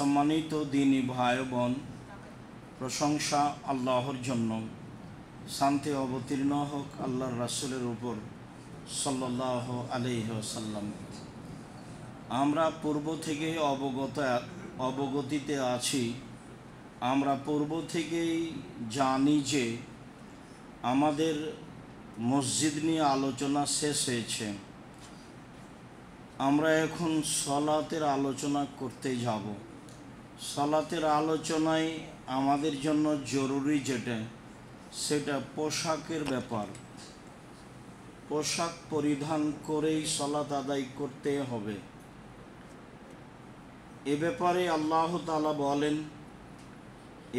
সম্মানিত দিনী ভাই বোন, প্রশংসা আল্লাহর জন্য, শান্তি অবতীর্ণ হোক আল্লাহর রাসূলের উপর সাল্লাল্লাহু আলাইহি ওয়াসাল্লাম। আমরা পূর্ব থেকেই অবগতিতে আছি, আমরা পূর্ব থেকেই জানি যে আমাদের মসজিদ নিয়ে আলোচনা শেষ হয়েছে। আমরা এখন সলাতের আলোচনা করতে যাব। সলাতের আলোচনায় আমাদের জন্য জরুরি সেটা পোশাকের ব্যাপার। পোশাক পরিধান করেই সলাত আদায় করতে হবে। এ ব্যাপারে আল্লাহ তাআলা বলেন,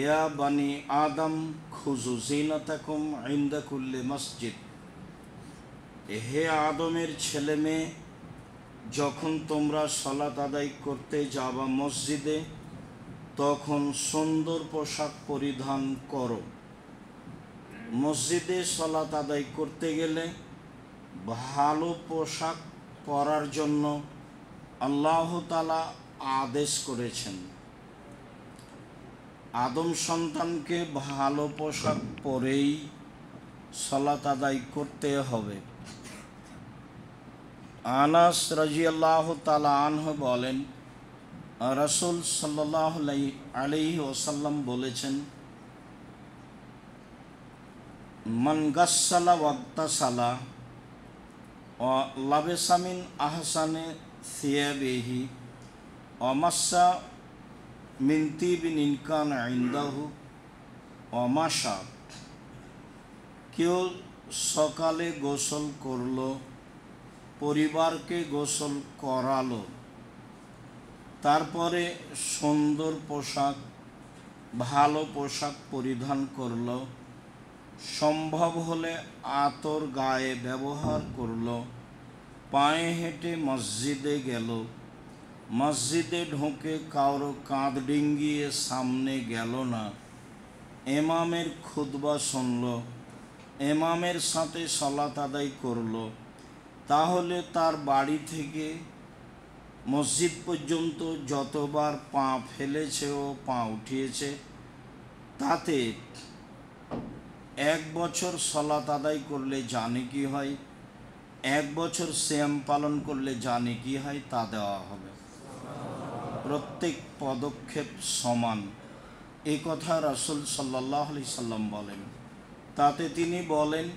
ইয়া বানি আদম খুযু যিনাতাকুম ইনদা কুল্লি মসজিদ। হে আদমের ছেলে মেয়ে, যখন তোমরা সলাত আদায় করতে যাবা মসজিদে, তখন সুন্দর পোশাক পরিধান করো। মসজিদে সলাত আদায় করতে গেলে ভালো পোশাক পরার জন্য আল্লাহ তাআলা আদেশ করেছেন। আদম সন্তানকে ভালো পোশাক পরেই সলাত আদায় করতে হবে। আনাস রাদিয়াল্লাহু তাআলা আনহু বলেন, রাসূল সাল্লাল্লাহু আলাইহি ওয়াসাল্লাম বলেছেন, মান গাসসালা ওয়াগতাসালা ওয়া লাবিসা মিন আহসানি সিয়াবিহি ওয়া মাসসা মিন তিবিন ইন কানা ইনদাহু ওয়া মাশা। কেউ সকালে গোসল করলো, পরিবারকে গোসল করালো, তারপরে সুন্দর পোশাক, ভালো পোশাক পরিধান করলো, সম্ভব হলে আতর গায়ে ব্যবহার করলো, পায়ে হেঁটে মসজিদে গেল, মসজিদে ঢুকে কারো কাঁধ ডিঙ্গিয়ে সামনে গেল না, ইমামের খুতবা শুনল, ইমামের সাথে সালাত আদায় করলো, তাহলে তার বাড়ি থেকে মসজিদ পর্যন্ত যতবার পা ফেলেছে ও পা উঠিয়েছে, তাতে 1 বছর সালাত আদায় করলে জানে কি হয়, 1 বছর সিয়াম পালন করলে জানে কি হয়, তা দেওয়া হবে। প্রত্যেক পদক্ষেপ সমান, এ কথা রাসূল সাল্লাল্লাহু আলাইহি সাল্লাম বলেন। তাতে তিনি বলেন,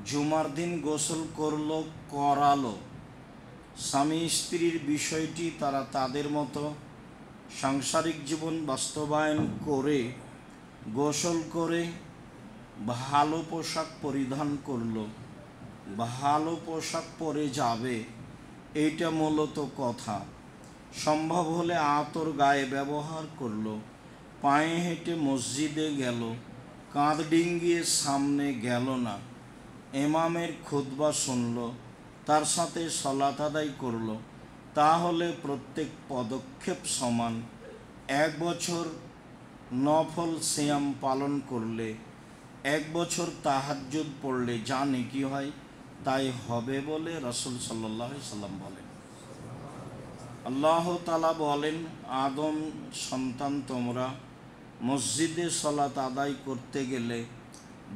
জুমার দিন গোসল করলো, করালো, স্বামী স্ত্রীর বিষয়টি তারা তাদের মতো সাংসারিক জীবন বাস্তবায়ন করে গোসল করে ভালো পোশাক পরিধান করলো, ভালো পোশাক পরে যাবে, এইটা মূলত কথা। সম্ভব হলে আতর গায়ে ব্যবহার করলো, পায়ে হেঁটে মসজিদে গেল, কাঁধ ডিঙ্গিয়ে সামনে গেল না, ইমামের খুতবা শুনল, তার সাথে সালাত আদায় করলো, তাহলে প্রত্যেক পদক্ষেপ সমান। 1 বছর নফল সিয়াম পালন করলে, 1 বছর তাহাজ্জুদ পড়লে যা নেকি হয় তাই হবে বলে রাসূল সাল্লাল্লাহু আলাইহি সাল্লাম বলেন। আল্লাহ তাআলা বলেন, আদম সন্তান, তোমরা মসজিদে সালাত আদায় করতে গেলে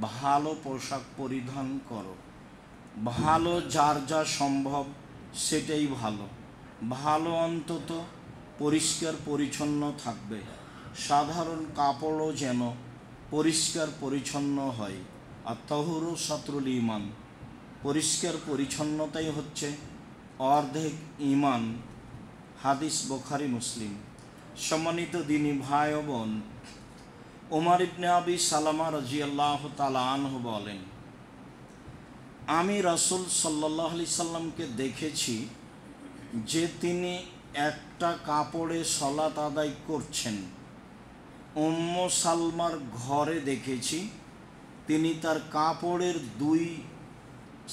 ভালো পোশাক পরিধান করো। ভালো যার যা সম্ভব সেটাই ভালো। ভালো অন্তত পরিষ্কার পরিচ্ছন্ন থাকবে, সাধারণ কাপড়ও যেন পরিষ্কার পরিচ্ছন্ন হয়। আর তাহুরু সাতরুল ঈমান, পরিষ্কার পরিচ্ছন্নতাই হচ্ছে অর্ধেক ঈমান। হাদিস বুখারী মুসলিম। সম্মানিত দিনী ভাই ও বোন, ওমর ইবনে আবি সালামা রাদিয়াল্লাহু তাআলা আনহু বলেন, আমি রাসূল সাল্লাল্লাহু আলাইহি সাল্লামকে দেখেছি যে তিনি একটা কাপড়ে সালাত আদায় করছেন। উম্মু সালমার ঘরে দেখেছি তিনি তার কাপড়ের 2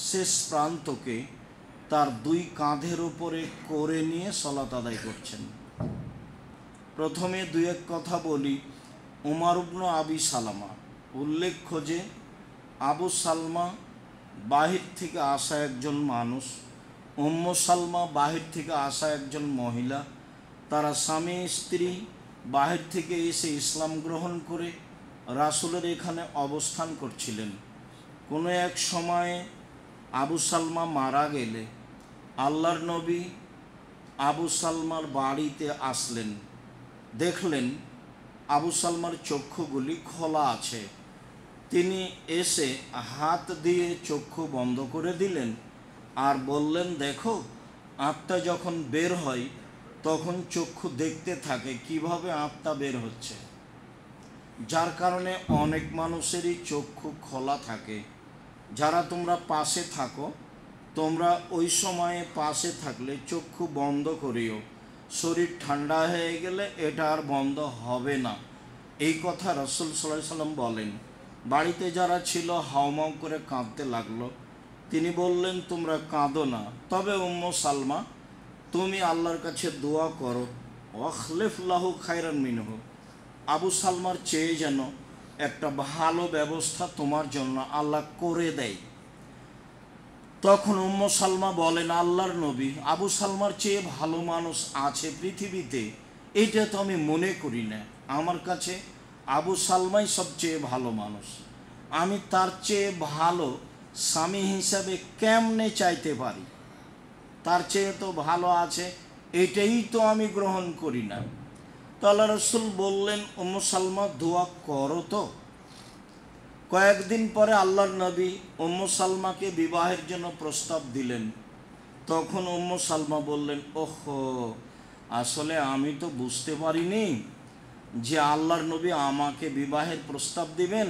শেষ প্রান্তকে তার 2 কাঁধের উপরে করে নিয়ে সালাত আদায় করছেন। প্রথমে 2-1 কথা বলি। উমর ইবনে আবি সালামা, উল্লেখ্য যে আবু সালমা বাহির থেকে আসা একজন মানুষ, উম্মু সালমা বাহির থেকে আসা একজন মহিলা, তারা স্বামী স্ত্রী বাহির থেকে এসে ইসলাম গ্রহণ করে রাসূলের এখানে অবস্থান করছিলেন। কোনো এক সময়ে আবু সালমা মারা গেলে আল্লাহর নবী আবু সালমার বাড়িতে আসলেন। দেখলেন আবু সালমার চক্ষুগুলি খোলা আছে। তিনি এসে হাত দিয়ে চক্ষু বন্ধ করে দিলেন আর বললেন, দেখো, আত্মা যখন বের হয় তখন চক্ষু দেখতে থাকে কিভাবে আত্মা বের হচ্ছে, যার কারণে অনেক মানুষেরই চক্ষু খোলা থাকে। যারা তোমরা পাশে থাকো, তোমরা ওই সময়ে পাশে থাকলে চক্ষু বন্ধ করিও, শরীর ঠান্ডা হয়ে গেলে এটা আর বন্ধ হবে না। এই কথা রাসূল সাল্লাল্লাহু আলাইহি সাল্লাম বলেন। বাড়িতে যারা ছিল হাউমাউ করে কাঁদতে লাগলো। তিনি বললেন, তোমরা কাঁদো না, তবে উম্মু সালমা, তুমি আল্লাহর কাছে দোয়া করো, ওয়াখলিফ লাহু খায়রান মিনহু, আবু সালমার চেয়ে যেন একটা ভালো ব্যবস্থা তোমার জন্য আল্লাহ করে দেয়। তখন উম্মু সালমা বলেন, আল্লাহর নবী, আবু সালমার চেয়ে ভালো মানুষ আছে পৃথিবীতে এটা তো আমি মনে করি না। আমার কাছে আবু সালমাই সবচেয়ে ভালো মানুষ। আমি তার চেয়ে ভালো স্বামী হিসাবে কেমনে চাইতে পারি? তার চেয়ে তো ভালো আছে, এটাই তো আমি গ্রহণ করি না। তো আল্লাহ রাসূল বললেন, উম্মু সালমা দোয়া করো তো। কয়েকদিন পরে আল্লাহর নবী উম্মু সালমাকে বিবাহের জন্য প্রস্তাব দিলেন। তখন উম্মু সালমা বললেন, ওহো, আসলে আমি তো বুঝতে পারিনি যে আল্লাহর নবী আমাকে বিবাহের প্রস্তাব দিবেন।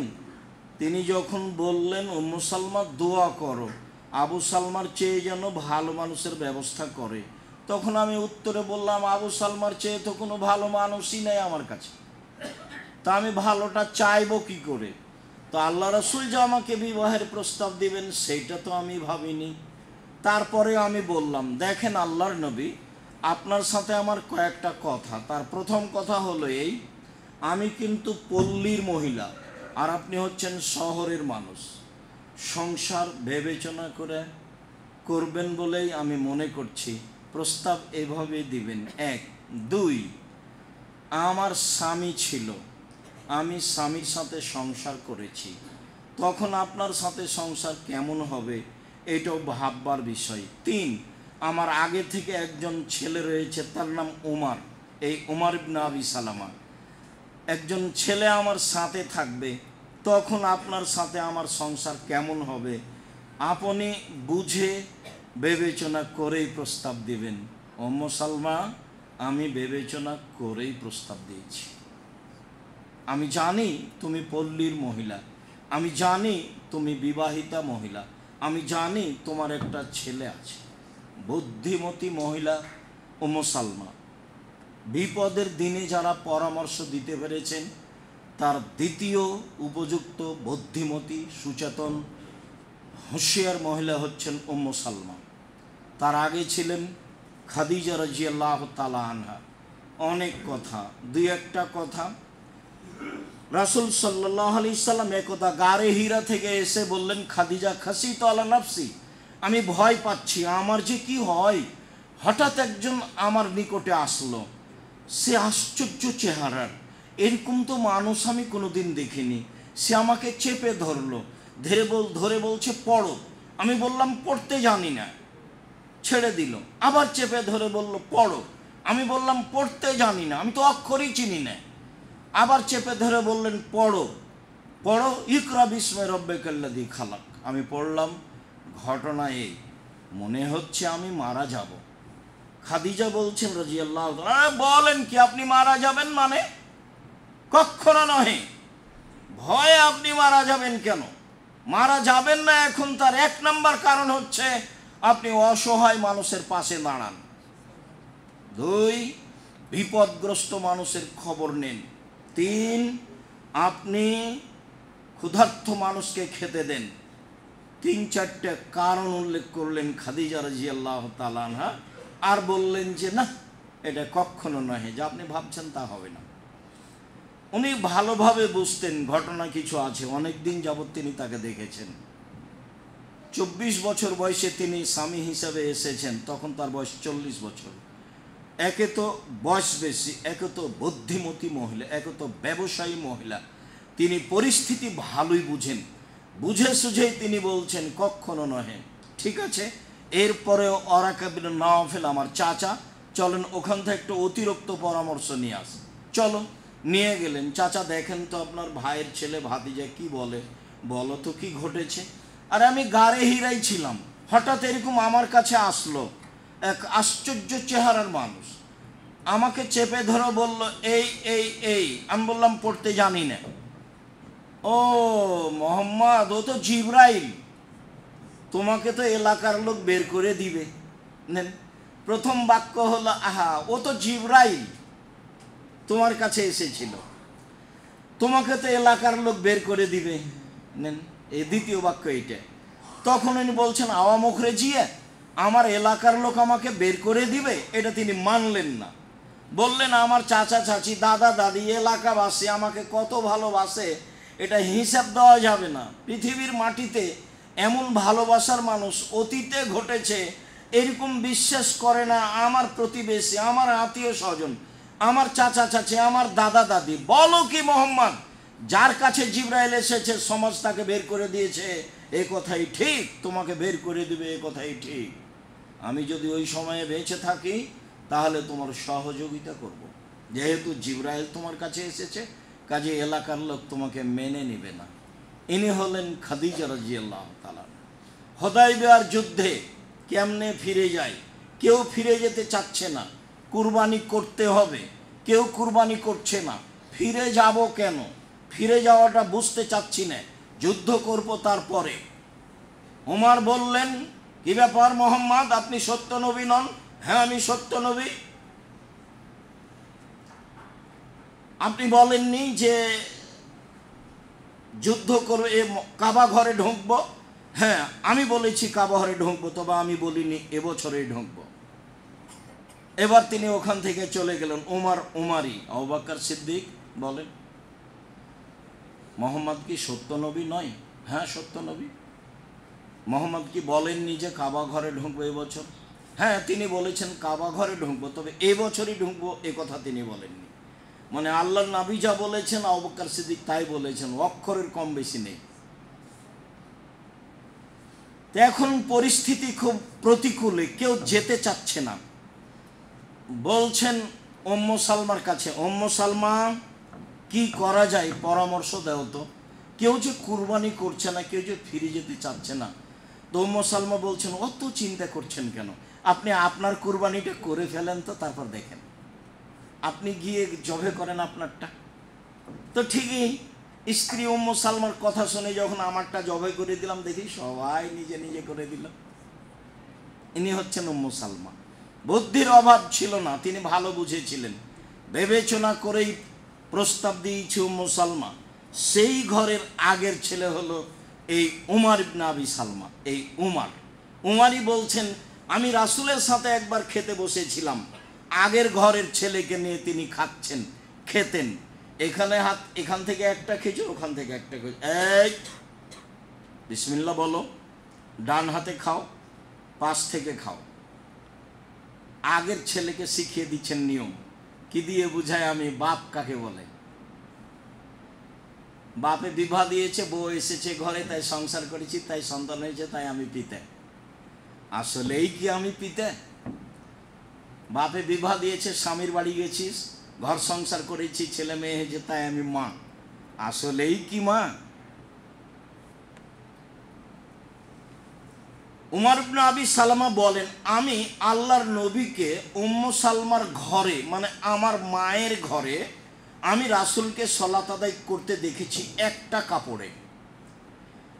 তিনি যখন বললেন, উম্মু সালমা দোয়া করো আবু সালমার চেয়ে যেন ভালো মানুষের ব্যবস্থা করে, তখন আমি উত্তরে বললাম, আবু সালমার চেয়ে তো কোনো ভালো মানুষই নেই আমার কাছে, তা আমি ভালোটা চাইবো কি করে? তো আল্লাহ রাসূল যে আমাকে বিবাহের প্রস্তাব দিবেন সেইটা তো আমি ভাবিনি। তারপরে আমি বললাম, দেখেন আল্লাহর নবী, আপনার সাথে আমার কয়েকটা কথা। তার প্রথম কথা হলো এই, আমি কিন্তু পল্লীর মহিলা আর আপনি হচ্ছেন শহরের মানুষ। সংসার বিবেচনা করে করবেন বলেই আমি মনে করছি প্রস্তাব এভাবে দিবেন। 1, 2, আমার স্বামী ছিল, আমি স্বামীর সাথে সংসার করেছি, তখন আপনার সাথে সংসার কেমন হবে এটাও ভাববার বিষয়। 3, আমার আগে থেকে একজন ছেলে রয়েছে, তার নাম উমার, এই উমার ইবনে আবি সালামা। একজন ছেলে আমার সাথে থাকবে, তখন আপনার সাথে আমার সংসার কেমন হবে আপনি বুঝে বিবেচনা করেই প্রস্তাব দিবেন। উম্মু সালমা, আমি বিবেচনা করেই প্রস্তাব দিয়েছি। আমি জানি তুমি পল্লীর মহিলা, আমি জানি তুমি বিবাহিতা মহিলা, আমি জানি তোমার একটা ছেলে আছে। বুদ্ধিমতী মহিলা উম্মু সালমা। বিপদের দিনে যারা পরামর্শ দিতে পেরেছেন তার দ্বিতীয় উপযুক্ত বুদ্ধিমতী সুচেতন হুঁশিয়ার মহিলা হচ্ছেন উম্মু সালমা। তার আগে ছিলেন খাদিজা রাদিয়াল্লাহু তাআলা আনহা। অনেক কথা, দুই একটা কথা। রাসূল সাল্লাল্লাহু আলাইহি সাল্লাম একদা গারে হীরা থেকে এসে বললেন, খাদিজা, খাসিতু আলা নাফসি, আমি ভয় পাচ্ছি, আমার যে কি হয়। হঠাৎ একজন আমার নিকটে আসলো, সে আশ্চর্য চেহারার, এরকম তো মানুষ আমি কোনোদিন দেখিনি। সে আমাকে চেপে ধরলো, ধরে বলছে পড়ো। আমি বললাম পড়তে জানি না, ছেড়ে দিল। আবার চেপে ধরে বলল পড়ো। আমি বললাম পড়তে জানি না, আমি তো অক্ষরই চিনি না। আবার চেপে ধরে বললেন পড়ো, ইকরা বিস্মে রব্বিকাল্লাযী খালাক। আমি পড়লাম। ঘটনা এই, মনে হচ্ছে আমি মারা যাব। খাদিজা বলছেন রাদিয়াল্লাহু তাআলা, বলেন কি আপনি মারা যাবেন? মানে কখনো নহে, ভয়ে আপনি মারা যাবেন কেন? মারা যাবেন না এখন, তার 1 নম্বর কারণ হচ্ছে আপনি অসহায় মানুষের পাশে দাঁড়ান। 2, বিপদগ্রস্ত মানুষের খবর নেন। 3, আপনি ক্ষুধার্ত মানুষকে খেতে দেন। 3-4টা কারণ উল্লেখ করলেন খাদিজা রাদিয়াল্লাহু তাআলা আনহা, আর বললেন যে না, এটা কখনো নয়, যা আপনি ভাবছেন তা হবে না। উনি ভালোভাবে বুঝতেন ঘটনা কিছু আছে, অনেক দিন যাবৎ তিনি তাকে দেখেছেন। 24 বছর বয়সে তিনি স্বামী হিসাবে এসেছেন, তখন তার বয়স 40 বছর। একে তো বয়স বেশি, একে তো বুদ্ধিমতী মহিলা, একে তো ব্যবসায়ী মহিলা, তিনি পরিস্থিতি ভালোই বুঝেন, বুঝে সুঝেই তিনি বলছেন কখনো নহে, ঠিক আছে। এরপরেও ওরাকা বিন নওফেল আমার চাচা, চলেন ওখান থেকে একটু অতিরিক্ত পরামর্শ নিয়ে আস, চলো। নিয়ে গেলেন। চাচা দেখেন তো আপনার ভাইয়ের ছেলে ভাতিজা কি বলে, বলো তো কি ঘটেছে। আর আমি গাড়ে হিরাই ছিলাম, হঠাৎ এরকম আমার কাছে আসলো এক আশ্চর্য চেহারার মানুষ, আমাকে চেপে ধরে বলল এই এই এই। আমি বললাম পড়তে জানি না। ও মোহাম্মদ, ও তো জিব্রাইল, তোমাকে তো এলাকার লোক বের করে দিবে। নেন, প্রথম বাক্য হলো আহা, ও তো জিব্রাইল তোমার কাছে এসেছিল, তোমাকে তো এলাকার লোক বের করে দিবে। নেন, এই দ্বিতীয় বাক্য এইটা। তখন উনি বলছেন আওয়া মুখরে জিয়ে আমার এলাকার লোক আমাকে বের করে দিবে, এটা তিনি মানলেন না। বললেন আমার চাচা চাচি দাদা দাদি এলাকাবাসী আমাকে কত ভালোবাসে, এটা হিসাব দেওয়া যাবে না। পৃথিবীর মাটিতে এমন ভালোবাসার মানুষ অতীতে ঘটেছে এরকম বিশ্বাস করে না আমার প্রতিবেশী, আমার আত্মীয় স্বজন, আমার চাচা চাচি, আমার দাদা দাদি। বলো কি মোহাম্মদ, যার কাছে জিব্রাইল এসেছে সমাজ তাকে বের করে দিয়েছে, এ কথাই ঠিক, তোমাকে বের করে দিবে, এ কথাই ঠিক। আমি যদি ওই সময়ে বেঁচে থাকি তাহলে তোমার সহযোগিতা করব, যেহেতু জিব্রাইল তোমার কাছে এসেছে, কাজে এলাকার লোক তোমাকে মেনে নেবে না। ইনি হলেন খাদিজা রাদিয়াল্লাহু তাআলা। হুদায়বিয়ার যুদ্ধে কেমনে ফিরে যায়, কেউ ফিরে যেতে চাচ্ছে না, কুরবানি করতে হবে, কেউ কুরবানি করছে না। ফিরে যাব কেন, ফিরে যাওয়াটা বুঝতে চাচ্ছি না, যুদ্ধ করব তারপরে। ওমর বললেন কি ব্যাপার মোহাম্মদ, আপনি সত্য নবী নন? হ্যাঁ আমি সত্য নবী। আপনি বলেননি যে যুদ্ধ করবে, কাবা ঘরে ঢুকবো? হ্যাঁ আমি বলেছি কাবা ঘরে ঢুকবো, তবে আমি বলিনি এবছরেই ঢুকবো। এবার তিনি ওখান থেকে চলে গেলেন। উমারি আবু বকর সিদ্দিক বলেন মোহাম্মদ কি সত্য নবী নয়? হ্যাঁ সত্য নবী। মোহাম্মদ কি বলেননি যে কাবা ঘরে ঢুকবো এবছর? হ্যাঁ তিনি বলেছেন কাবা ঘরে ঢুকবো, তবে এবছরই ঢুকবো এ কথা তিনি বলেননি। মানে আল্লাহর নবী যা বলেছেন আবু বকর সিদ্দিক তাই বলেছেন, অক্ষরের কম বেশি নেই। এখন পরিস্থিতি খুব প্রতিকূলে, কেউ যেতে চাচ্ছে না। বলছেন উম্মু সালমার কাছে, উম্মু সালমা কি করা যায় পরামর্শ দাও তো, কেউ যে কুরবানি করছে না, কেউ যে ফিরে যেতে চাচ্ছে না। তো উম্মু সালমা বলছেন অত চিন্তা করছেন কেন, আপনি আপনার কুরবানিটা করে ফেলেন তো, তারপর দেখেন, আপনি গিয়ে জবে করেন আপনারটা। তো ঠিকই স্ত্রী উম্মু সালমার কথা শুনে যখন আমারটা জবে করে দিলাম, দেখি সবাই নিজে নিজে করে দিল। ইনি হচ্ছেন উম্মু সালমা। বুদ্ধির অভাব ছিল না, তিনি ভালো বুঝেছিলেন, বিবেচনা করেই প্রস্তাব দিয়েছে উম্মু সালমা। সেই ঘরের আগের ছেলে হলো এই উমার ইবনে আবি সালমা। এই উমারই বলছেন আমি রাসূলের সাথে একবার খেতে বসেছিলাম, আগের ঘরের ছেলেকে নিয়ে তিনি খাচ্ছেন, খেতেন। এখান থেকে একটা খেজুর, ওখান থেকে একটা খেজুর, এই বিসমিল্লাহ বলো, ডান হাতে খাও, পাশ থেকে খাও। আগের ছেলেকে শিখিয়ে দিচ্ছেন নিয়ম। কি দিয়ে বুঝায় আমি, বাপ কাকে বলে। বাপে বিবাহ দিয়েছে, বউ এসেছে ঘরে, তাই সংসার করেছি, তাই সন্তান হয়েছে, তাই আমি পিতা। আসলেই কি আমি পিতা? বাপে বিবাহ দিয়েছে, স্বামীর বাড়ি গেছিস, ঘর সংসার করেছি, ছেলে মেয়ে হয়েছে, তাই আমি মা। আসলেই কি মা? উমর ইবনে আবি সালমা বলেন আমি আল্লাহর নবীকে উম্মু সালমার ঘরে, মানে আমার মায়ের ঘরে, আমি রাসূলকে সালাত আদায় করতে দেখেছি একটা কাপড়ে।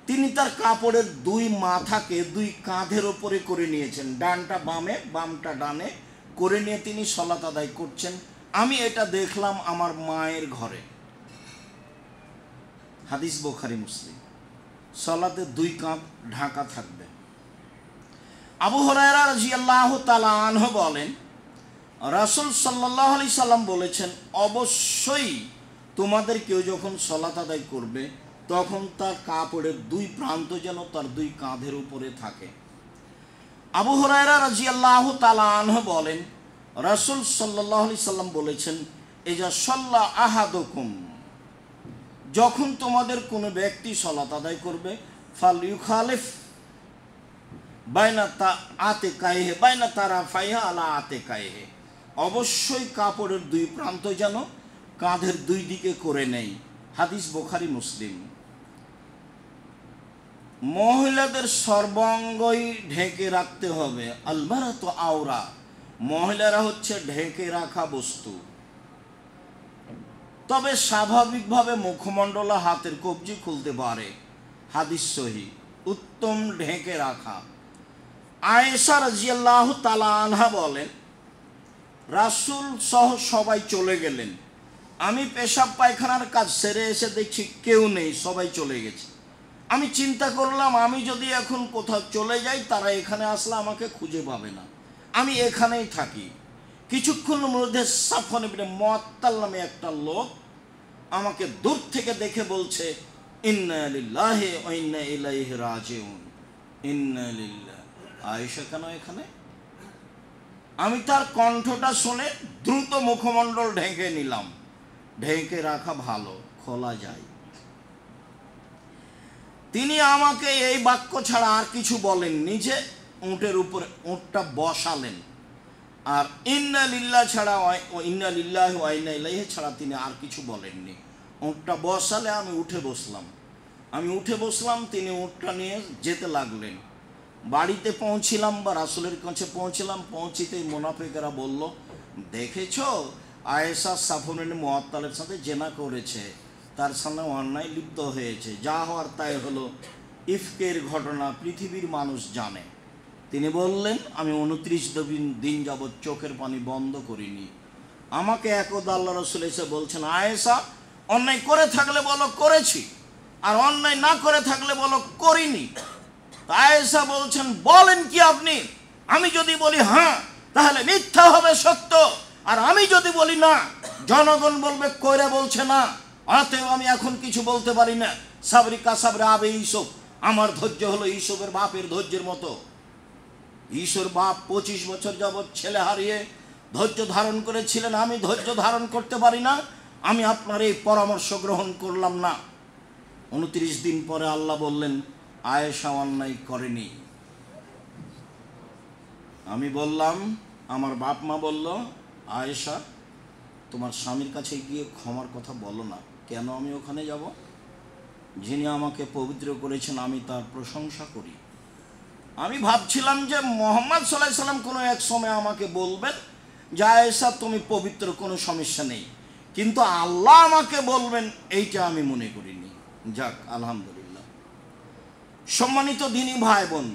তিনি তার কাপড়ের দুই মাথাকে দুই কাঁধের ওপরে করে নিয়েছেন, ডানটা বামে বামটা ডানে করে নিয়ে তিনি সালাত আদায় করছেন। আমি এটা দেখলাম আমার মায়ের ঘরে। হাদিস বুখারী মুসলিম। সালাতে দুই কাঁধ ঢাকা থাকবে। আবু হুরায়রা রাদিয়াল্লাহু তাআলা আনহু বলেন রাসূল সাল্লাল্লাহু আলাইহি সাল্লাম বলেছেন অবশ্যই তোমাদের কেউ যখন সালাত আদায় করবে তখন তার কাপড়ের দুই প্রান্ত যেন তার দুই কাঁধের উপরে থাকে। আবু হুরায়রা রাদিয়াল্লাহু তাআলা আনহু বলেন রাসূল সাল্লাল্লাহু আলাইহি সাল্লাম বলেছেন, ইজা সাল্লা আহাদুকুম, যখন তোমাদের কোনো ব্যক্তি সালাত আদায় করবে, ফালইউখালিফ বাইনা আতিকাইহি বাইনা তারাফাইহা আলা আতিকাইহি, অবশ্যই কাপড়ের দুই প্রান্ত যেন কাঁধের দুই দিকে করে নেই। হাদিস বুখারী মুসলিম। মহিলাদের সর্বাঙ্গই ঢেকে রাখতে হবে। আলমারাতু আওরা, মহিলারা হচ্ছে ঢেকে রাখা বস্তু। তবে স্বাভাবিকভাবে মুখমণ্ডল হাতের কবজি খুলতে পারে। হাদিস সহিহ। উত্তম ঢেকে রাখা। আয়েশা রাদিয়াল্লাহু তাআলা আনহা বলেন, রাসূল সহ সবাই চলে গেলেন। আমি পেশাব পায়খানার কাজ সেরে এসে দেখছি কেউ নেই, সবাই চলে গেছে। আমি চিন্তা করলাম, আমি যদি এখন কোথাও চলে যাই, তারা এখানে আসলে আমাকে খুঁজে পাবে না, আমি এখানেই থাকি। কিছুক্ষণের মধ্যে সাফওয়ান ইবনে মুআত্তাল নামে একটা লোক আমাকে দূর থেকে দেখে বলছে, ইন্না লিল্লাহি ওয়া ইন্না ইলাইহি রাজিউন। ইন্না লিল্লাহ। আয়েশা কেন এখানে? আমি তার কণ্ঠটা শুনে দ্রুত মুখমণ্ডল ঢেকে নিলাম। ঢেকে রাখা ভালো, খোলা যায়। তিনি আমাকে এই বাক্য ছাড়া আর কিছু বলেননি, যে উটের উপরে উটটা বসালেন। আর ইন্না লিল্লাহ ছাড়া, ইন্না লিল্লাহি ওয়া ইন্না ইলাইহি ছাড়া তিনি আর কিছু বলেননি। উটটা বসালে আমি উঠে বসলাম। তিনি উটটা নিয়ে যেতে লাগলেন। বাড়িতে পৌঁছিলাম বা রাসূলের কাছে পৌঁছলাম। পৌঁছিতেই মুনাফিকেরা বলল, দেখেছো আয়েশা সাফওয়ান ইবনে মুআত্তালের সাথে জেনা করেছে, তার সামনে অন্যায় লিপ্ত হয়েছে, যা হওয়ার তাই হলো, ইফকের ঘটনা পৃথিবীর মানুষ জানে। তিনি বললেন, আমি 29 দিন যাবৎ চোখের পানি বন্ধ করিনি। আমাকে একদা আল্লাহ রাসূল এসে বলছেন, আয়েশা অন্যায় করে থাকলে বলো করেছি, আর অন্যায় না করে থাকলে বলো করিনি। আয়েশা বলছেন, বলেন কি আপনি? আমি যদি বলি হ্যাঁ, তাহলে মিথ্যা হবে সত্য, আর আমি যদি বলি না, জনগণ বলবে কইরা বলছে না। অতএব আমি এখন কিছু বলতে পারি না। সাবরিকা সাবরে আবে ইউসুফ, আমার ধৈর্য হলো ইউসুফের বাপের ধৈর্যের মতো। ইউসুফের বাপ 25 বছর যাবৎ ছেলে হারিয়ে ধৈর্য ধারণ করেছিলেন, আমি ধৈর্য ধারণ করতে পারি না। আমি আপনার এই পরামর্শ গ্রহণ করলাম না। 29 দিন পরে আল্লাহ বললেন, আয়েশা অন্যায় করেনি। আমি বললাম, আমার বাপ মা বলল, আয়েশা তোমার স্বামীর কাছে গিয়ে ক্ষমার কথা বলো না। কেন আমি ওখানে যাব? যিনি আমাকে পবিত্র করেছেন আমি তার প্রশংসা করি। আমি ভাবছিলাম যে মুহাম্মদ সাল্লাল্লাহু আলাইহি সাল্লাম কোনো এক সময় আমাকে বলবেন যে আয়েশা তুমি পবিত্র, কোনো সমস্যা নেই, কিন্তু আল্লাহ আমাকে বলবেন এইটা আমি মনে করিনি। যাক, আলহামদুলিল্লাহ। সম্মানিত দিনী ভাই বোন,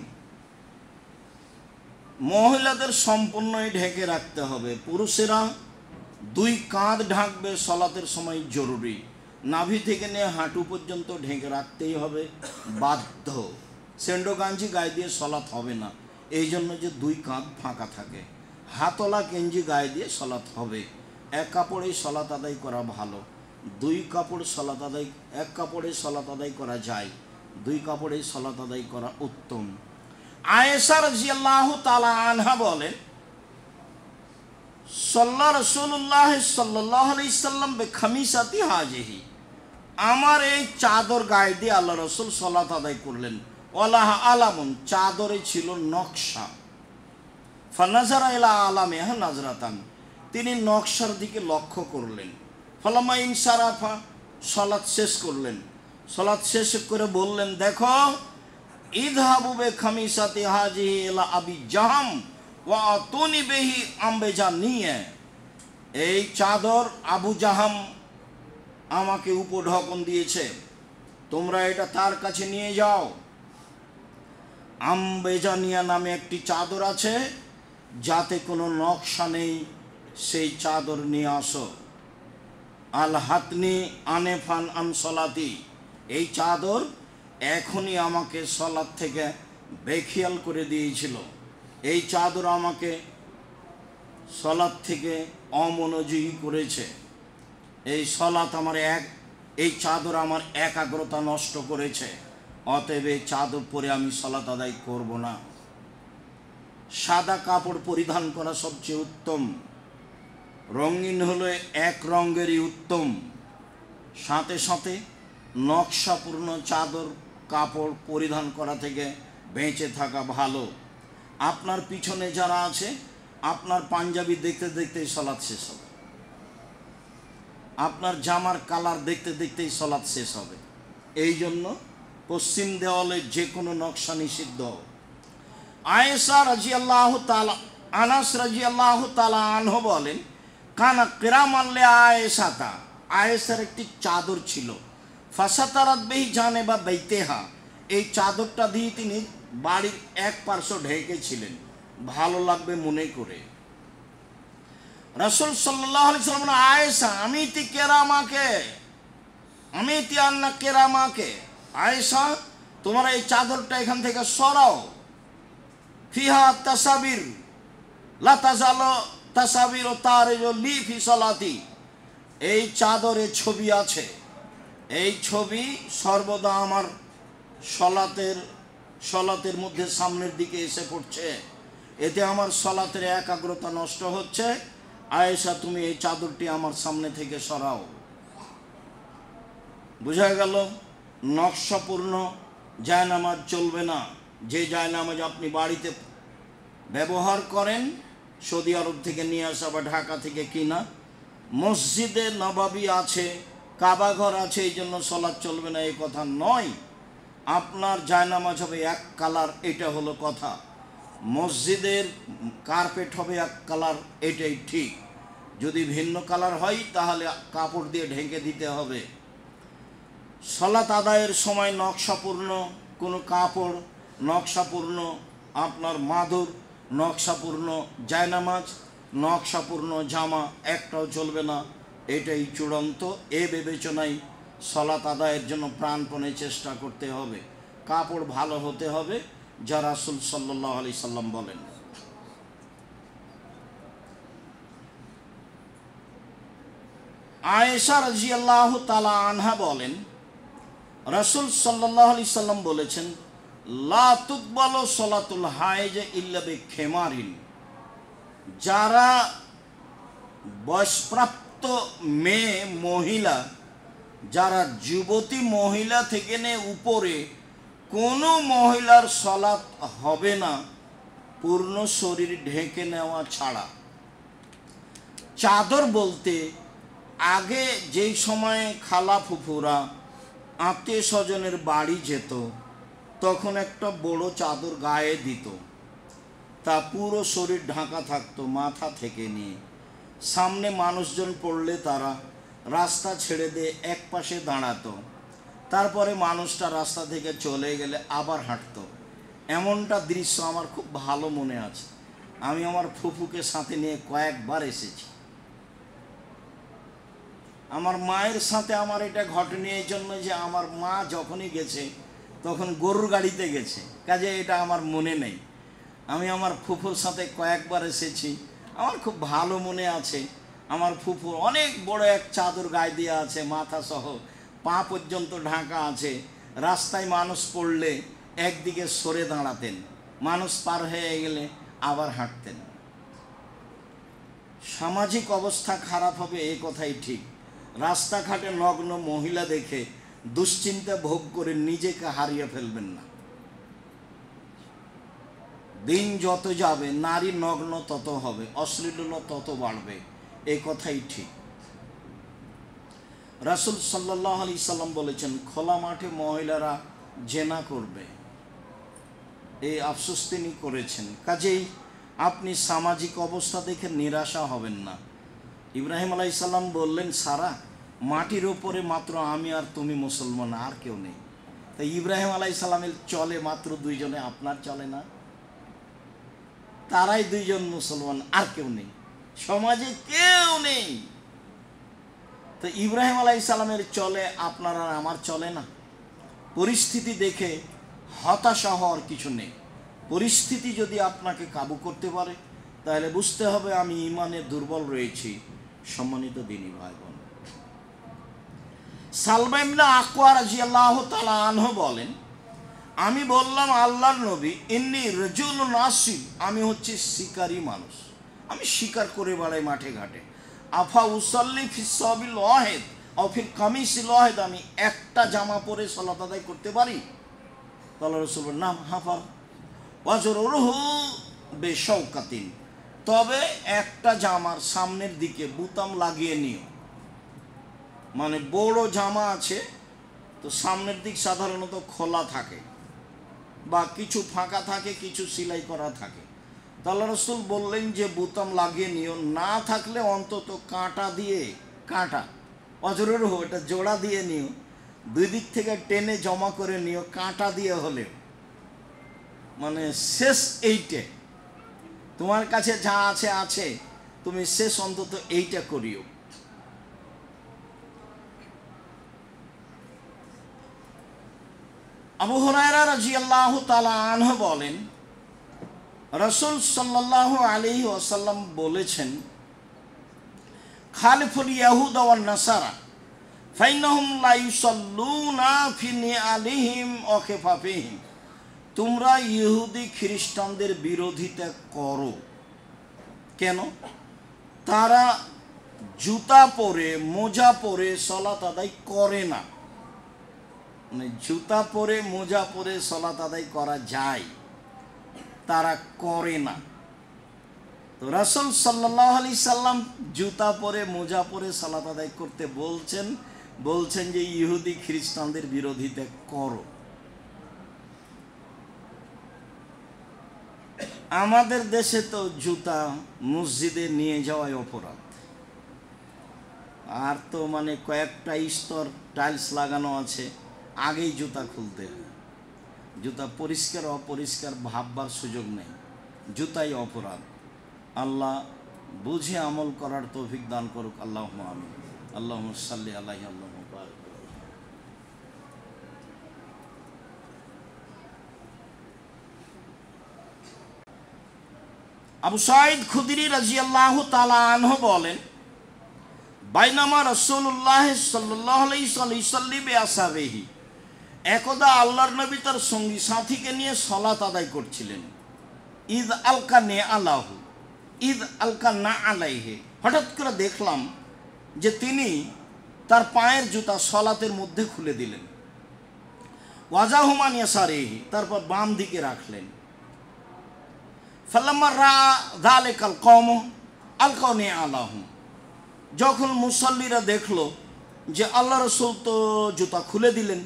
মহিলাদের সম্পূর্ণই ঢেকে রাখতে হবে। পুরুষেরা 2 কাঁধ ঢাকবে, সলাতের সময় জরুরি। নাভি থেকে নিয়ে হাঁটু পর্যন্ত ঢেকে রাখতেই হবে, বাধ্য। সেন্ডো গাঞ্জি গায়ে দিয়ে সলাত হবে না, এই জন্য যে 2 কাঁধ ফাঁকা থাকে। হাতলা গেঞ্জি গায়ে দিয়ে সলাত হবে। এক কাপড়েই সলাত আদায় করা ভালো। 2 কাপড় সলাত আদায়, এক কাপড়ে সলাত আদায় করা যায়, 2 কাপড়ে সলাত আদায় করা উত্তম। আয়েশা রাদিয়াল্লাহু তাআলা আনহা বলেন, সাল্লা রাসূলুল্লাহ সাল্লাল্লাহু আলাইহি সাল্লাম বিখামিসাতি হাজিহি, আমার এই চাদর গায়ে দিয়ে আল্লাহ রাসূল সালাত আদায় করলেন। ওয়ালাহ আলামুন, চাদরে ছিল নকশা। ফানাজারা ইলা আলামিহা নাজরাতান, তিনি নকশার দিকে লক্ষ্য করলেন। ফালামা ইনসারাফা, সালাত শেষ করলেন। সালাত শেষ করে বললেন, দেখো, ইযহাবু বিখামিসাতি হাজিহি ইলা আবি জাহাম ওয়া আতুনি বিহি আমবেজানিয়া, এই চাদর আবু জাহাম আমাকে উপঢকন দিয়েছে, তোমরা এটা তার কাছে নিয়ে যাও। আমবেজানিয়া নামে একটি চাদর আছে, যাতে কোনো নকশা নেই, সেই চাদর নিয়ে আসো। আল হাতনি আনেফান আন সলাতি, এই চাদর এখনই আমাকে সলাত থেকে বেখিয়াল করে দিয়েছিল। এই চাদর আমাকে সলাত থেকে অমনোযোগী করেছে। এই সলাত আমার এই চাদর আমার একাগ্রতা নষ্ট করেছে। অতএব এই চাদর পরে আমি সলাত আদায় করব না। সাদা কাপড় পরিধান করা সবচেয়ে উত্তম, রঙিন হলে এক রঙেরই উত্তম, সাথে সাথে নকশাপূর্ণ চাদর কাপড় পরিধান করা থেকে বেঁচে থাকা ভালো। আপনার পিছনে যারা আছে, আপনার পাঞ্জাবি দেখতে দেখতেই সালাত শেষ হবে, আপনার জামার কালার দেখতে দেখতেই সালাত শেষ হবে। এই জন্য পশ্চিম দেওয়ালে যে কোনো নকশা নিষিদ্ধ। আয়েশা রাদিয়াল্লাহু তাআলা, আনাস রাদিয়াল্লাহু তাআলা আনহু বলেন, কানা কিরামাল্লে আয়েশাতা, আয়েশার একটি চাদর ছিল, ফাসাতারাত বিহি জানেবা বাইতিহা, এই চাদরটা দিয়ে তিনি বাড়ির এক পার্শ্ব ঢেকেছিলেন ভালো লাগবে মনে করে। রাসূল সাল্লাল্লাহু আলাইহি সাল্লাম, আয়েশা আমিতি কেরামাকে, আমিতি আন্না কেরামাকে, আয়েশা তোমার এই চাদরটা এখান থেকে সরাও। ফিহা তাসাবির লা তাজালো তাসাবির ও তারিজু লি ফি সালাতি, এই চাদরে ছবি আছে, এই ছবি সর্বদা আমার সলাতের মধ্যে সামনের দিকে এসে পড়ছে, এতে আমার সলাতের একাগ্রতা নষ্ট হচ্ছে। আয়েশা তুমি এই চাদরটি আমার সামনে থেকে সরাও। বোঝা গেল নকশাপূর্ণ জায়নামাজ চলবে না। যে জায়নামাজ আপনি বাড়িতে ব্যবহার করেন, সৌদি আরব থেকে নিয়ে আসা বা ঢাকা থেকে কিনা, মসজিদে নবাবী আছে, কাবা ঘর আছে, এই জন্য সলাৎ চলবে না এই কথা নয়। আপনার জায়নামাজ হবে এক কালার, এটা হলো কথা। মসজিদের কার্পেট হবে এক কালার, এটাই ঠিক। যদি ভিন্ন কালার হয় তাহলে কাপড় দিয়ে ঢেকে দিতে হবে। সালাত আদায়ের সময় নকশাপূর্ণ কোনো কাপড়, নকশাপূর্ণ আপনার মাদুর, নকশাপূর্ণ জায়নামাজ, নকশাপূর্ণ জামা একটাও চলবে না, এটাই চূড়ান্ত। এ বিবেচনায় সালাত আদায়ের জন্য প্রাণপণে চেষ্টা করতে হবে। কাপড় ভালো হতে হবে, যা রাসূল সাল্লাল্লাহু আলাইহি সাল্লাম বলেন। আয়েশা রাদিয়াল্লাহু তাআলা আনহা বলেন, রাসূল সাল্লাল্লাহু আলাইহি সাল্লাম বলেছেন, লা তুকবালু সালাতুল হায়েজ ইল্লা বিখিমারিন, যারা বয়সপ্রাপ্ত মেয়ে মহিলা, যারা যুবতী মহিলা থেকে নে উপরে কোনো মহিলার সালাত হবে না পূর্ণ শরীর ঢেকে নেওয়া ছাড়া। চাদর বলতে আগে যেই সময় খালা ফুফুরা আত্মীয় স্বজনের বাড়ি যেত, তখন একটা বড় চাদর গায়ে দিত, তা পুরো শরীর ঢাকা থাকতো মাথা থেকে নিয়ে। সামনে মানুষজন পড়লে তারা রাস্তা ছেড়ে দিয়ে এক পাশে দাঁড়াতো, তারপরে মানুষটা রাস্তা থেকে চলে গেলে আবার হাঁটতো। এমনটা দৃশ্য আমার খুব ভালো মনে আছে। আমি আমার ফুফুকে সাথে নিয়ে কয়েকবার এসেছি। আমার মায়ের সাথে আমার এটা ঘটেনি এই জন্য যে আমার মা যখনই গেছে তখন গরুর গাড়িতে গেছে, কাজে এটা আমার মনে নেই। আমি আমার ফুফুর সাথে কয়েকবার এসেছি, আমার খুব ভালো মনে আছে। আমার ফুফু অনেক বড় এক চাদর গায়ে দিয়ে আছে, মাথা সহ পা পর্যন্ত ঢাকা আছে। রাস্তায় মানুষ পড়লে একদিকে সরে দাঁড়াতেন, মানুষ পার হয়ে গেলে আবার হাঁটতেন। সামাজিক অবস্থা খারাপ হবে এই কথাই ঠিক। রাস্তাঘাটে নগ্ন মহিলা দেখে দুশ্চিন্তা ভোগ করে নিজেকে হারিয়ে ফেলবেন না। দিন যত যাবে নারী নগ্ন তত হবে, অশ্লীলতা তত বাড়বে, এই কথাই ঠিক। রাসূল সাল্লাল্লাহু আলাইহি সাল্লাম বলেছেন, খোলা মাঠে মহিলারা জেনা করবে, এই আফসোস তিনি করেছেন। কাজেই আপনি সামাজিক অবস্থা দেখে নিরাশা হবেন না। ইব্রাহিম আলাইহিস সালাম বললেন, সারা মাটির ওপরে মাত্র আমি আর তুমি মুসলমান, আর কেউ নেই। তাই ইব্রাহিম আলাইহিস সালামের চলে মাত্র দুইজনে, আপনার চলে না? তারাই দুইজন মুসলমান, আর কেউ নেই, সমাজে কেউ নেই। তো ইব্রাহিম আলাইহিস সালামের চলে, আপনার আর আমার চলে না। পরিস্থিতি দেখে হতাশা হওয়ার কিছু নেই। পরিস্থিতি যদি আপনাকে কাবু করতে পারে তাহলে বুঝতে হবে আমি ঈমানে দুর্বল রয়েছি। সম্মানিত দ্বীনী ভাই বোন, সালমা ইবনে আকওয়া রাদিয়াল্লাহু তাআলা আনহু বলেন, আমি বললাম, আল্লাহর নবী, ইন্নী রাজুলুন আসিব, আমি হচ্ছে শিকারী মানুষ, আমি শিকার করে বেড়াই মাঠে ঘাটে। আফা উসাল্লি ফি সাবিল ওয়াহিদ আও ফিল কামিসিল ওয়াহিদ, আমি একটা জামা পরে সালাত আদায় করতে পারি? আল্লাহ রাসূল বলেন, না, হাফা ওয়াজরুহু বিশাওকাতিন, তবে একটা জামার সামনের দিকে বুতাম লাগিয়ে নিও। মানে বড় জামা আছে তো সামনের দিক সাধারণত খোলা থাকে বা কিছু ফাঁকা থাকে, কিছু সেলাই করা থাকে। তো আল্লাহ রাসূল বললেন যে বুতাম লাগিয়ে নিও, না থাকলে অন্তত কাঁটা দিয়ে, কাঁটা অজরের এটা জোড়া দিয়ে নিও, দুই দিক থেকে টেনে জমা করে নিও, কাঁটা দিয়ে হলেও। মানে শেষ এইটে, তোমার কাছে যা আছে আছে, তুমি শেষ অন্তত এইটা করিও। আবু হুরায়রা রাদিয়াল্লাহু তাআলা আনহু বলেন, রাসূল সাল্লাল্লাহু আলাইহি ওয়াসাল্লাম বলেছেন, খালিফুল ইয়াহুদ ওয়ান নাসারা ফাইন্নাহুম লা ইউসাল্লুনা ফি নিআলিহিম ওয়া খিফাফিহিম, তোমরা ইহুদি খ্রিস্টানদের বিরোধিতা করো। কেন? তারা জুতা পরে, মোজা পরে সালাত আদায় করে না। মানে জুতা পরে মোজা পরে সালাত আদায় করা যায়, তারা করে না। তো রাসূল সাল্লাল্লাহু আলাইহি সাল্লাম জুতা পরে মোজা পরে সালাত আদায় করতে বলছেন যে ইহুদি খ্রিস্টানদের বিরোধিতা করো। আমাদের দেশে তো জুতা মসজিদে নিয়ে যাওয়াই অপরাধ। আর তো মানে কয়েকটা স্তর টাইলস লাগানো আছে, আগেই জুতা খুলতে হয়। জুতা পরিষ্কার অপরিষ্কার ভাববার সুযোগ নেই, জুতাই অপরাধ। আল্লাহ বুঝে আমল করার তৌফিক দান করুক। আল্লাহুম্মা আমিন। আল্লাহুম্মা সাল্লি আলাইহি আল্লাহুম্মা বারিক। আবু সাঈদ খুদরি রাদিয়াল্লাহু তাআলা আনহু বলেন, বাইনামা রাসূলুল্লাহ সাল্লাল্লাহু আলাইহি ওয়াসাল্লাম বিআসহাবিহি, একদা আল্লাহর নবী তার সঙ্গী সাথীকে নিয়ে সালাত আদায় করছিলেন। ঈদ আলকা নে আলাহু, ঈদ আলকা না আলাইহে, হঠাৎ করে দেখলাম যে তিনি তার পায়ের জুতা সালাতের মধ্যে খুলে দিলেন। ওয়াজাহুমান ইয়াসারিহি, তারপর বাম দিকে রাখলেন। ফালাম্মা রা যালিকাল কওম আলকাউ নে আলাহু, যখন মুসাল্লিরা দেখলো যে আল্লাহ রাসূল তো জুতা খুলে দিলেন,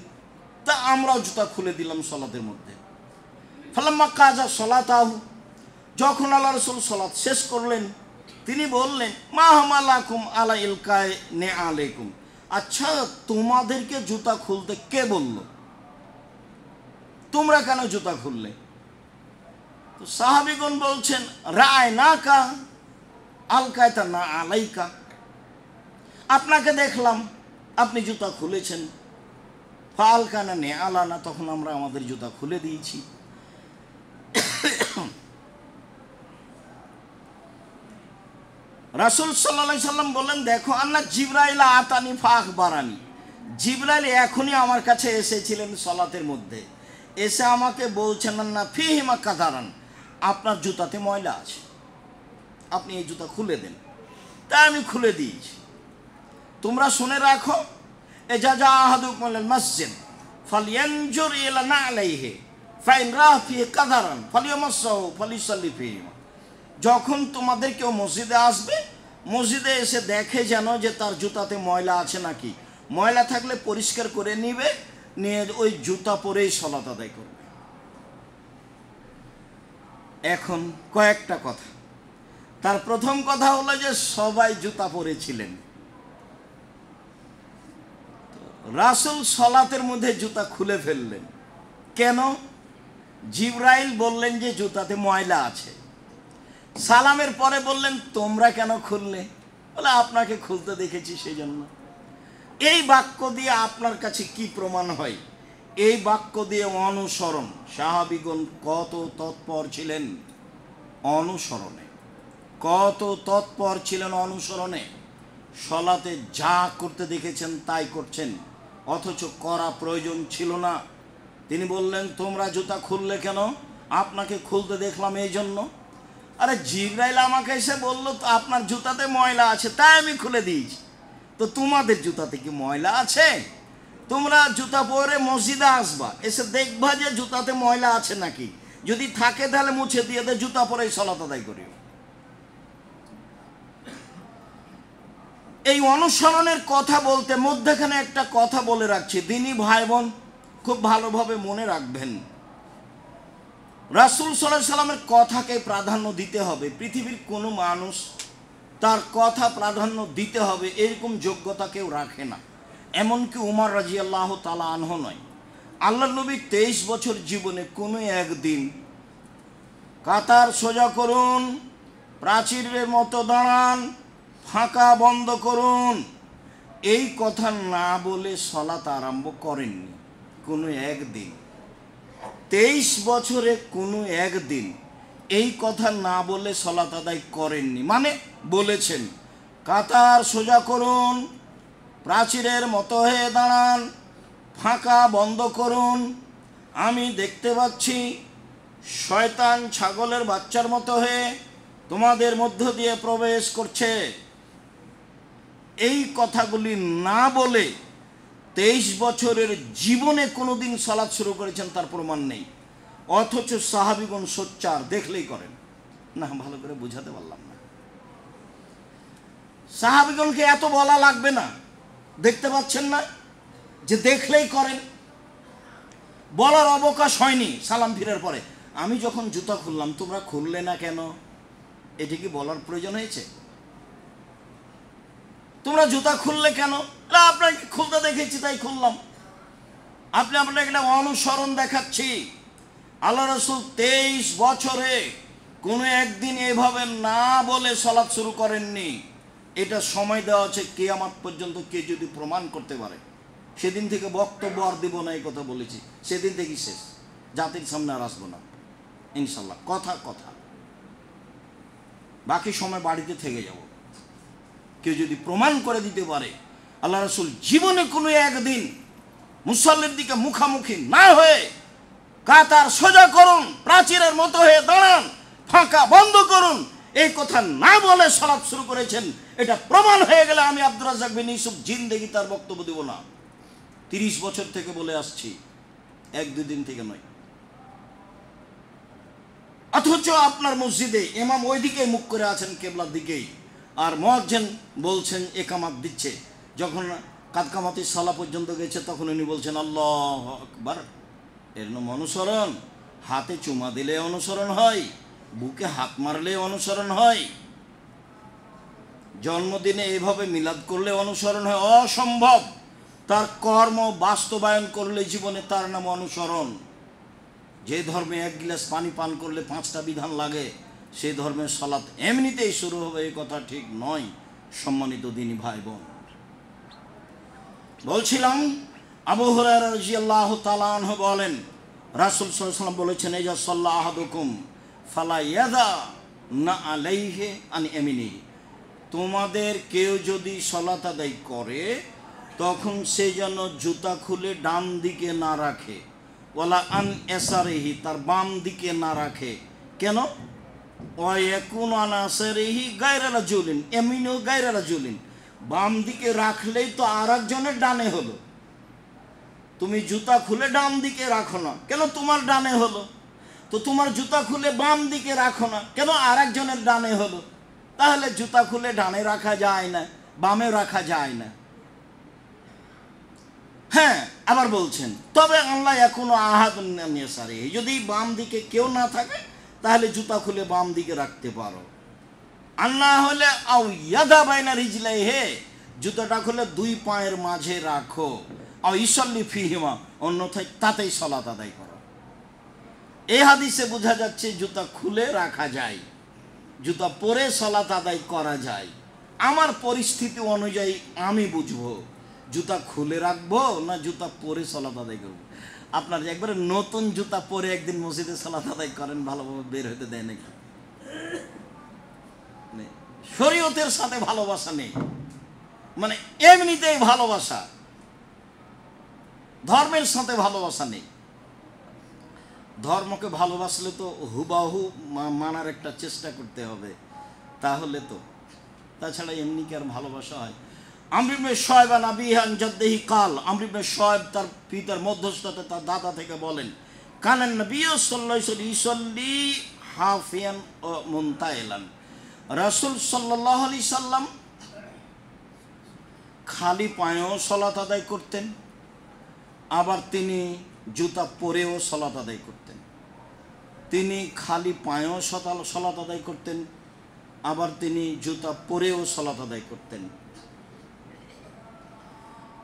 তা আমরাও জুতা খুলে দিলাম সালাতের মধ্যে। ফালাম্মা কাজা সালাতাহু, যখন আল্লাহ রাসূল সালাত শেষ করলেন, তিনি বললেন, মা হামালাকুম আলা ইলকায়ে নে আলাইকুম, আচ্ছা তোমাদেরকে জুতা খুলতে কে বলল? তোমরা কেন জুতা খুললে? তো সাহাবীগণ বলছেন, রায়নাকা আলকায়তা না আলাইকা, আপনাকে দেখলাম আপনি জুতা খুলেছেন। ফালকানা নে আলানা, তখন আমরা আমাদের জুতা খুলে দিয়েছি। রাসূল সাল্লাল্লাহু আলাইহি সাল্লাম বললেন, দেখো আল্লাহ জিবরাইল আতানি ফাখবারানি, জিবরাইল এখনই আমার কাছে এসেছিলেন সালাতের মধ্যে, এসে আমাকে বলছেন, না ফিহিমা কাদারান, আপনার জুতাতে ময়লা আছে, আপনি এই জুতা খুলে দেন। তাই আমি খুলে দিয়েছি। তোমরা শুনে রাখো, এজা জা আহাদুকুম আল মসজিদ ফালইয়ানজুর ইলা নালাইহি ফাইন রা ফিহি কাদারান ফালইয়ামাসসাহু ফালিসাল্লি ফিহি, যখন তোমাদের কেউ মসজিদে আসবে, মসজিদে এসে দেখে যেন যে তার জুতাতে ময়লা আছে নাকি, ময়লা থাকলে পরিষ্কার করে নিবে, নিয়ে ওই জুতা পরেই সালাত আদায় করবে। এখন কয়েকটা কথা। তার প্রথম কথা হলো যে সবাই জুতা পরেছিলেন। রাসূল সালাতের মধ্যে জুতা খুলে ফেললেন কেন? জিবরাইল বললেন যে জুতাতে ময়লা আছে। সালামের পরে বললেন, তোমরা কেন খুললে? বলে, আপনাকে খুলতে দেখেছি সেই জন্য। এই বাক্য দিয়ে আপনার কাছে কি প্রমাণ হয়? এই বাক্য দিয়ে অনুসরণ। সাহাবীগণ কত তৎপর ছিলেন অনুসরণে, কত তৎপর ছিলেন অনুসরণে। সালাতে যা করতে দেখেছেন তাই করছেন, অথচ করা প্রয়োজন ছিল না। তিনি বললেন, তোমরা জুতা খুললে কেন? আপনাকে খুলতে দেখলাম এই জন্য। আরে জিবরাইল আমাকে এসে বললো তো আপনার জুতাতে ময়লা আছে, তাই আমি খুলে দিয়েছি। তো তোমাদের জুতাতে কি ময়লা আছে? তোমরা জুতা পরে মসজিদে আসবা, এসে দেখবা যে জুতাতে ময়লা আছে নাকি। যদি থাকে তাহলে মুছে দিয়ে দে, জুতা পরেই সালাত আদায় করিও। এই অনুসরণের কথা বলতে মধ্যখানে একটা কথা বলে রাখছি, দিনী ভাই বোন খুব ভালোভাবে মনে রাখবেন। রাসূল সাল্লাল্লাহু আলাইহি সাল্লামের কথাকে প্রাধান্য দিতে হবে। পৃথিবীর কোনো মানুষ তার কথা প্রাধান্য দিতে হবে এরকম যোগ্যতা কেউ রাখে না, এমনকি উমর রাদিয়াল্লাহু তাআলা আনহু নয়। আল্লাহর নবী 23 বছর জীবনে কোনো একদিন কাতার সোজা করুন, প্রাচীরের মতো দাঁড়ান, ফাঁকা বন্ধ করুন, এই কথা না বলে সালাত আরম্ভ করেননি কোনো একদিন। 23 বছরে কোনো একদিন এই কথা না বলে সালাত আদায় করেননি। মানে বলেছেন কাতার সোজা করুন, প্রাচীরের মতো হয়ে দাঁড়ান, ফাঁকা বন্ধ করুন। আমি দেখতে পাচ্ছি শয়তান ছাগলের বাচ্চার মতো হয়ে তোমাদের মধ্য দিয়ে প্রবেশ করছে। এই কথাগুলি না বলে 23 বছরের জীবনে কোনোদিন সালাত শুরু করেছেন তার প্রমাণ নেই। অথচ সাহাবীগণ সোচ্চার, দেখলেই করেন। না, ভালো করে বুঝাতে পারলাম না। সাহাবীগণকে এত বলা লাগবে না, দেখতে পাচ্ছেন না যে দেখলেই করেন। বলার অবকাশ হয়নি সালাম ফিরার পরে, আমি যখন জুতা খুললাম তোমরা খুললে না কেন? এটি কি বলার প্রয়োজন হয়েছে? তোমরা জুতা খুললে কেন? আপনাকে খুলতে দেখেছি তাই খুললাম। আপনাকে একটা অনুসরণ দেখাচ্ছি। আল্লাহ রাসূল 23 বছরে কোনো একদিন এভাবে না বলে সালাত শুরু করেননি। এটা সময় দেওয়া আছে কিয়ামত পর্যন্ত, কে যদি প্রমাণ করতে পারে। সেদিন থেকে বক্তব্য আর দেব না, এই কথা বলেছি, সেদিন থেকেই শেষ, জাতির সামনে আর আসবো না ইনশাল্লাহ। কথা কথা, বাকি সময় বাড়িতে থেকে যাব। কেউ যদি প্রমাণ করে দিতে পারে আল্লাহ রাসূল জীবনে কোনো একদিন মুসল্লির দিকে মুখামুখি না হয়ে কাতার সোজা করুন, প্রাচীরের মতো হয়ে দাঁড়ান, ফাঁকা বন্ধ করুন, এই কথা না বলে সালাত শুরু করেছেন, এটা প্রমাণ হয়ে গেলে আমি আব্দুর রাজ্জাক বিন ইউসুফ জিন্দেগি তার বক্তব্য দেব না। 30 বছর থেকে বলে আসছি, 1-2 দিন থেকে নয়। অথচ আপনার মসজিদে ইমাম ওইদিকে মুখ করে আছেন, কেবলার দিকেই, আর মুয়াজ্জিন বলছেন একামাত দিচ্ছে। যখন কাদকামাতি সালা পর্যন্ত গেছে তখন উনি বলছেন আল্লাহু আকবার। এর নাম অনুসরণ? হাতে চুমা দিলে অনুসরণ হয়, বুকে হাত মারলে অনুসরণ হয়, জন্মদিনে এভাবে মিলাদ করলে অনুসরণ হয়? অসম্ভব। তার কর্ম বাস্তবায়ন করলে জীবনে তার নাম অনুসরণ। যে ধর্মে 1 গ্লাস পানি পান করলে 5টা বিধান লাগে, সেই ধর্মের সালাত এমনিতেই শুরু হবে, এই কথা ঠিক নয়। সম্মানিত দিনী ভাই বোন, বলছিলাম আবু হুরায়রা রাদিয়াল্লাহু তাআলা আনহু বলেন রাসূল সাল্লাল্লাহু আলাইহি ওয়াসাল্লাম বলেছেন, ইজা সাল্লা আহাদুকুম ফালা ইয়াদা না আলাইহি আন ইয়ামিনি। তোমাদের কেউ যদি সালাত আদায় করে তখন সে যেন জুতা খুলে ডান দিকে না রাখে, ওয়ালা আন ইয়াসারিহি, তার বাম দিকে না রাখে। কেন? ওয়ায়াকুন আন ইয়াসারিহি গায়রা রাজুলিন ইয়ামিনু গায়রা রাজুলিন। বাম দিকে রাখলেই তো আর একজনের ডানে হলো। তুমি জুতা খুলে ডান দিকে রাখো না, কেন? তোমার ডানে হলো। তো তোমার জুতা খুলে বাম দিকে রাখো না, কেন? আর একজনের ডানে হলো। তাহলে জুতা খুলে ডানে রাখা যায় না, বামে রাখা যায় না। হ্যাঁ, আবার বলছেন তবে আল্লাহ এখনো আহাদুন নিসারি, যদি বাম দিকে কেউ না থাকে তাহলে জুতা খুলে বাম দিকে রাখতে পারো। আল্লাহ হলে আও ইয়াদা বাইনা রিজলাই, হে জুতাটা খুলে 2 পায়ের মাঝে রাখো। আও ইসল্লি ফিহিমা, অন্যথায় তাতেই সালাত আদায় করো। এই হাদিসে বোঝা যাচ্ছে জুতা খুলে রাখা যায়, জুতা পরে সালাত আদায় করা যায়। আমার পরিস্থিতি অনুযায়ী আমি বুঝবো জুতা খুলে রাখবো না জুতা পরে সালাত আদায় করবো। আপনার একবারে নতুন জুতা পরে একদিন মসজিদে সালাত আদায় করেন, ভালোভাবে বের হতে দেয় নাকি? শরীয়তের সাথে ভালোবাসা নেই, মানে এমনিতেই ভালোবাসা, ধর্মের সাথে ভালোবাসা নেই। ধর্মকে ভালোবাসলে তো হুবাহু মানার একটা চেষ্টা করতে হবে, তাহলে তো, তাছাড়া এমনি কি আর ভালোবাসা হয়? আমর ইবনে শুআয়ব আন আবিহি আন জাদ্দিহি কাল, আমর ইবনে শুআয়ব তার পিতার মধ্যস্থতায় তার দাদা থেকে বলেন, কানান নবী সাল্লাল্লাহু আলাইহি ওয়াসাল্লাম ইউসাল্লি হাফিয়ান ও মুনতাইলান, রাসূল সাল্লাল্লাহু আলাইহি সাল্লাম খালি পায়েও সালাত আদায় করতেন, আবার তিনি জুতা পরেও সালাত আদায় করতেন। তিনি খালি পায়েও সালাত আদায় করতেন, আবার তিনি জুতা পরেও সালাত আদায় করতেন।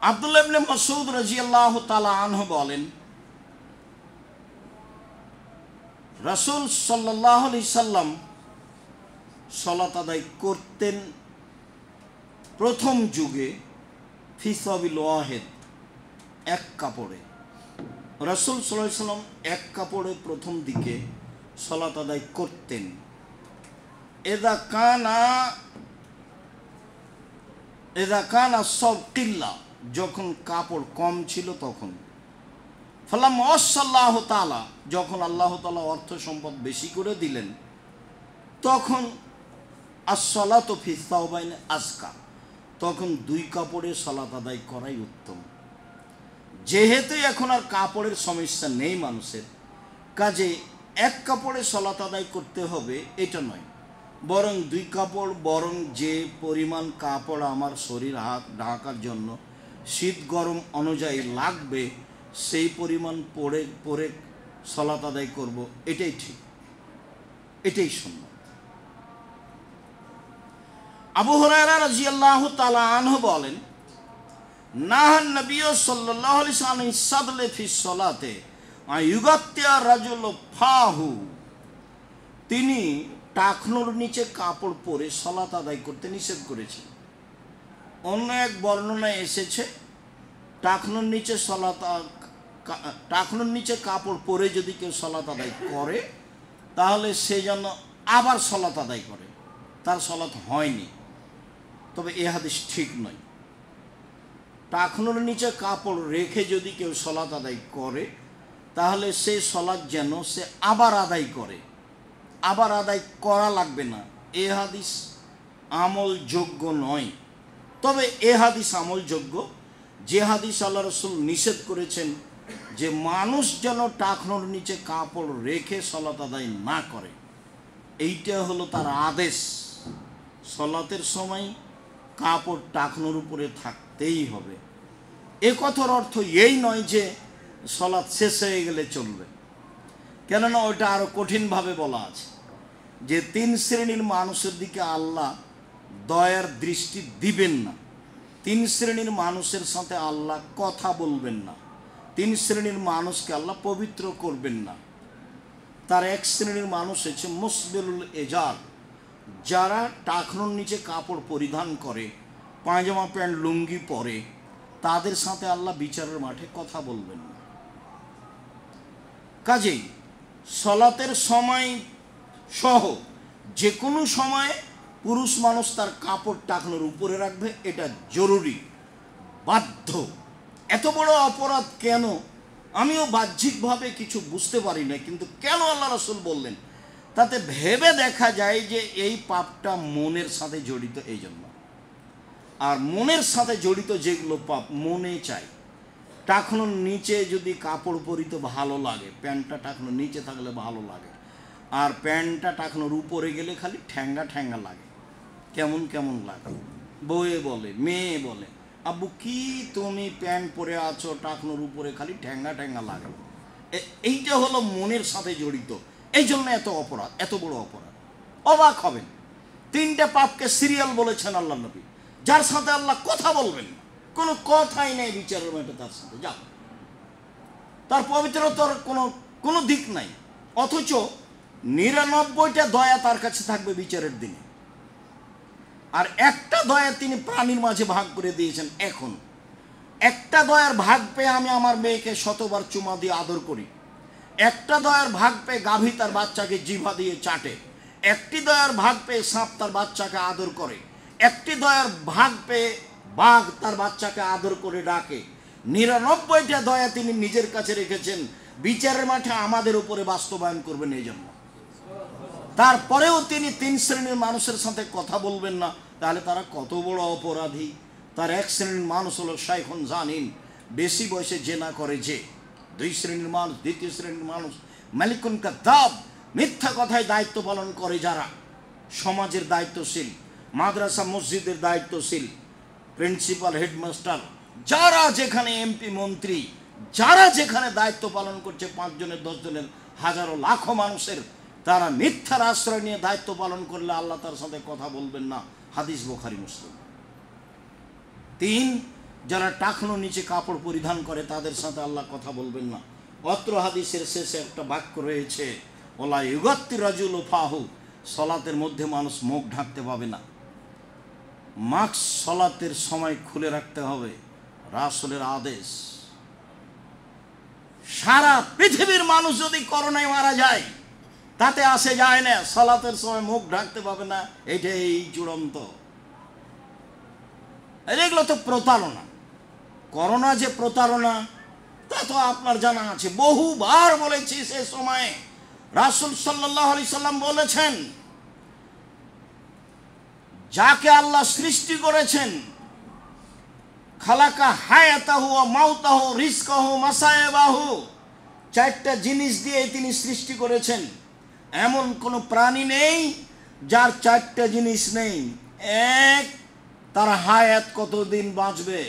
আব্দুল্লাহ ইবনে মাসউদ রাদিয়াল্লাহু তাআলা আনহু বলেন, রাসূল সাল্লাল্লাহু আলাইহি সাল্লাম সালাত আদায় করতেন প্রথম যুগে ফি সাবিল ওয়াহিদ, এক কাপড়ে। রাসূল সাল্লাল্লাহু আলাইহি সাল্লাম এক কাপড়ে প্রথম দিকে সালাত আদায় করতেন। এদা কানা সব কিল্লা, যখন কাপড় কম ছিল তখন। ফালাম ওয়াসাল্লাহু তাআলা, যখন আল্লাহ তাআলা অর্থ সম্পদ বেশি করে দিলেন, তখন as-সালাতু ফি সাওবাইন আজকা, তখন দুই কাপড়ে সালাত আদায় করাই উত্তম। যেহেতু এখন আর কাপড়ের সমস্যা নেই মানুষের, কাজে এক কাপড়ে সালাত আদায় করতে হবে এটা নয়, বরং দুই কাপড়, বরং যে পরিমাণ কাপড় আমার শরীর ঢাকার জন্য শীত গরম অনুযায়ী লাগবে সেই পরিমাণ পরে সালাত আদায় করব, এটাই ঠিক, এটাই সুন্নাত। আবু হুরায়রা রাদিয়াল্লাহু তাআলা আনহু বলেন, নাহান নবী সাল্লাল্লাহু আলাইহি ওয়াসাল্লাম সাদলে ফি সালাতে আয়ুগাতিয়া রাজুল ফাহু, তিনি টাকনোর নিচে কাপড় পরে সালাত আদায় করতে নিষেধ করেছেন। অন্য এক বর্ণনায় এসেছে টাকনোর নিচে কাপড় পরে যদি কেউ সালাত আদায় করে তাহলে সে যেন আবার সালাত আদায় করে, তার সালাত হয়নি। তবে এ হাদিস ঠিক নয়। টাকনোর নিচে কাপড় রেখে যদি কেউ সালাত আদায় করে তাহলে সেই সালাত যেন সে আবার আদায় করে, আবার আদায় করা লাগবে না। এ হাদিস আমলযোগ্য নয়। তবে এ হাদিস আমলযোগ্য, যে হাদিস আল্লাহ রাসূল নিষেধ করেছেন যে মানুষ যেন টাকনোর নিচে কাপড় রেখে সালাত আদায় না করে, এইটা হলো তার আদেশ। সালাতের সময় কাপড় টাকনোর উপরে থাকতেই হবে। এ কথার অর্থ এই নয় যে সালাত শেষ হয়ে গেলে চলবে, কেননা ওইটা আরো কঠিনভাবে বলা আছে যে তিন শ্রেণীর মানুষের দিকে আল্লাহ দয়ার দৃষ্টি দিবেন না, তিন শ্রেণীর মানুষের সাথে আল্লাহ কথা বলবেন না, তিন শ্রেণীর মানুষকে আল্লাহ পবিত্র করবেন না। তার এক শ্রেণীর মানুষ হচ্ছে মুসবিলুল এজার, যারা টাকনোর নিচে কাপড় পরিধান করে, পায়জামা প্যান্ট লুঙ্গি পরে, তাদের সাথে আল্লাহ বিচারের মাঠে কথা বলবেন না। কাজেই সালাতের সময় সহ যে কোনো সময়ে পুরুষ মানুষ তার কাপড় টাকনোর উপরে রাখবে, এটা জরুরি, বাধ্য। এত বড় অপরাধ কেন আমিও বাহ্যিকভাবে কিছু বুঝতে পারি না, কিন্তু কেন আল্লাহ রাসূল বললেন তাতে ভেবে দেখা যায় যে এই পাপটা মনের সাথে জড়িত, এই জন্য। আর মনের সাথে জড়িত যেগুলো পাপ মনে চাই। টাকনোর নিচে যদি কাপড় পরিতে ভালো লাগে, প্যান্টটা টাকনোর নিচে থাকলে ভালো লাগে, আর প্যান্টটা টাকনোর উপরে গেলে খালি ঠ্যাঙ্গা ঠ্যাঙ্গা লাগে, কেমন কেমন লাগে। বউয়ে বলে, মেয়ে বলে, আব্বু কি তুমি প্যান্ট পরে আছো, টাকনোর উপরে খালি ঠ্যাঙ্গা ঠ্যাঙ্গা লাগে। এইটা হলো মনের সাথে জড়িত, এই জন্য এত অপরাধ, এত বড় অপরাধ। অবাক হবেন, তিনটা পাপকে সিরিয়াল বলেছেন আল্লাহ নবী, যার সাথে আল্লাহ কথা বলবেন না, কোনো কথাই নেই বিচারের মাঠে তার সাথে, যাও, তার পবিত্রতার কোনো দিক নাই, অথচ 99টা দয়া তার কাছে থাকবে বিচারের দিনে। আর একটা দয়া তিনি প্রাণীর মাঝে ভাগ করে দিয়েছেন। এখন একটা দয়ার ভাগ পেয়ে আমি আমার মেয়েকে শতবার চুমা দিয়ে আদর করি, একটা দয়ার ভাগ পেয়ে গাভী তার বাচ্চাকে জিভা দিয়ে চাটে, একটি দয়ার ভাগ পেয়ে সাপ তার বাচ্চাকে আদর করে, একটি দয়ার ভাগ পেয়ে বাঘ তার বাচ্চাকে আদর করে ডাকে। 99টা দয়া তিনি নিজের কাছে রেখেছেন, বিচারের মাঠে আমাদের উপরে বাস্তবায়ন করবেন। এই জন্য তারপরেও তিনি 3 শ্রেণীর মানুষের সাথে কথা বলবেন না, তাহলে তারা কত বড় অপরাধী। তার 1 শ্রেণীর মানুষ হলো শাইখুন জানিন, বেশি বয়সে জেনা করে যে। 2 শ্রেণীর মানুষ, 2য় শ্রেণীর মানুষ মালিকুন কাযাব, মিথ্যা কথায় দায়িত্ব পালন করে যারা, সমাজের দায়িত্বশীল, মাদ্রাসা মসজিদের দায়িত্বশীল, প্রিন্সিপাল, হেডমাস্টার, যারা যেখানে এমপি মন্ত্রী, যারা যেখানে দায়িত্ব পালন করছে, 5 জনের 10 জনের হাজারো লাখো মানুষের, তারা মিথ্যার আশ্রয় নিয়ে দায়িত্ব পালন করলে আল্লাহ তার সাথে কথা বলবেন না। হাদিস বুখারী মুসলিম। 3, যারা টাকনো নিচে কাপড় পরিধান করে তাদের সাথে আল্লাহ কথা বলবেন না। অত্র হাদিসের শেষে একটা বাক্য রয়েছে, ওলা ইউগাত্তি রাজুল ফাহু, সলাতের মধ্যে মানুষ মুখ ঢাকতে পাবে না। মাস্ক সলাতের সময় খুলে রাখতে হবে, রাসূলের আদেশ। সারা পৃথিবীর মানুষ যদি করোনায় মারা যায় তাতে আসে যায় না, সলাতের সময় মুখ ঢাকতে পাবে না, এটাই চূড়ান্ত। এগুলো তো প্রতারণা। করোনা যে প্রতারণা তা তো আপনার জানা আছে, বহুবার বলেছি। সে সময় রাসূল সাল্লাল্লাহু আলাইহি সাল্লাম বলেছেন, যাকে আল্লাহ সৃষ্টি করেছেন, খালাকা হায়াতাহু ওয়া মাউতাহু রিজকাহু মাসায়েবাহু, 4টা জিনিস দিয়ে তিনি সৃষ্টি করেছেন। এমন কোনো প্রাণী নেই যার 4টা জিনিস নেই। 1, তার হায়াত কতদিন বাঁচবে।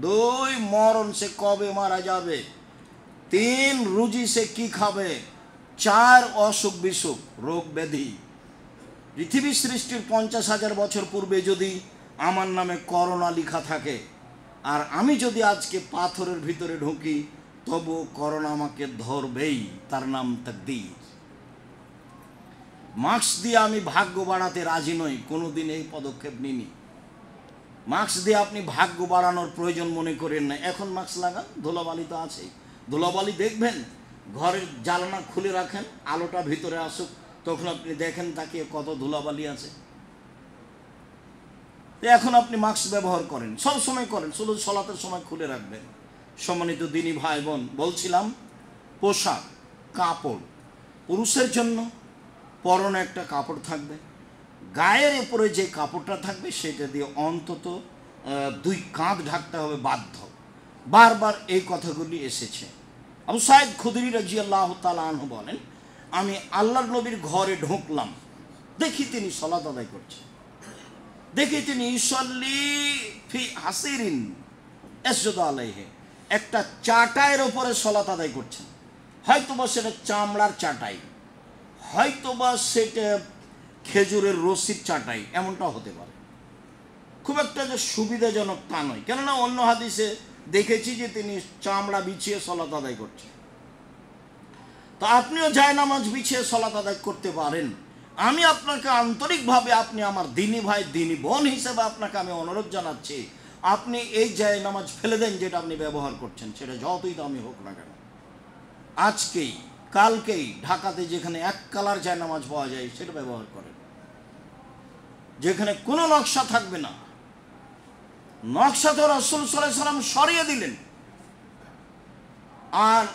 2, মরণ, সে কবে মারা যাবে। 3, রুজি, সে কি খাবে। 4, অসুখ বিসুখ, রোগ ব্যাধি। পৃথিবী সৃষ্টির 50,000 বছর পূর্বে যদি আমার নামে করোনা লেখা থাকে, আর আমি যদি আজকে পাথরের ভিতরে ঢুকি, তবু করোনা আমাকে ধরবেই, তার নাম তাকদীর। মাস্ক দিয়ে আমি ভাগ্য বাড়াতে রাজি নই, কোনোদিন এই পদক্ষেপ নিইনি। মাস্ক দিয়ে আপনি ভাগ্য বাড়ানোর প্রয়োজন মনে করেন না। এখন মাস্ক লাগান, ধুলাবালি তো আছেই। ধুলাবালি দেখবেন, ঘরের জানালা খুলে রাখেন, আলোটা ভিতরে আসুক, তখন আপনি দেখেন তাকে কত ধুলাবালি আছে। এখন আপনি মাস্ক ব্যবহার করেন, সব সময় করেন, শুধু সলাতের সময় খুলে রাখবেন। সম্মানিত দিনী ভাই বোন, বলছিলাম পোশাক, কাপড়। পুরুষের জন্য পরনে একটা কাপড় থাকবে, গায়ের উপরে যে কাপড়টা থাকবে সেটা দিয়ে অন্তত 2 কাঁধ ঢাকতে হবে বাধ্য। বারবার এই কথাগুলি এসেছে। আবু সাঈদ খুদরি রাদিয়াল্লাহু তাআলা আনহু বলেন, আমি আল্লাহর নবীর ঘরে ঢুকলাম, দেখি তিনি সালাত আদায় করছেন। দেখি তিনি ইউসাল্লি ফি হাসিরিন ইয়াসজুদু আলাইহি, একটা চাটাইয়ের উপরে সালাত আদায় করছেন। হয়তোবা সেটা চামড়ার চাটাই, হয়তোবা সেটা খেজুরের রশির চাটাই, এমনটা হতে পারে। খুব একটা যে সুবিধাজনক তা নয়, কেননা অন্য হাদিসে দেখেছি যে তিনি চামড়া বিছিয়ে সালাত আদায় করছেন। তো আপনিও জায়নামাজ বিছিয়ে সালাত আদায় করতে পারেন। আমি আপনাকে আন্তরিকভাবে, আপনি আমার দিনী ভাই, দিনী বোন হিসেবে আপনাকে আমি অনুরোধ জানাচ্ছি, আপনি এই জায়নামাজ ফেলে দেন যেটা আপনি ব্যবহার করছেন, সেটা যতই দামি হোক না কেন। আজকেই কালকেই ঢাকাতে যেখানে 1 কালার জায়নামাজ পাওয়া যায় সেটা ব্যবহার করেন, যেখানে কোনো নকশা থাকবে না। নকশা তো রাসূল সাল্লাল্লাহু আলাইহি সাল্লাম সরিয়ে দিলেন। আর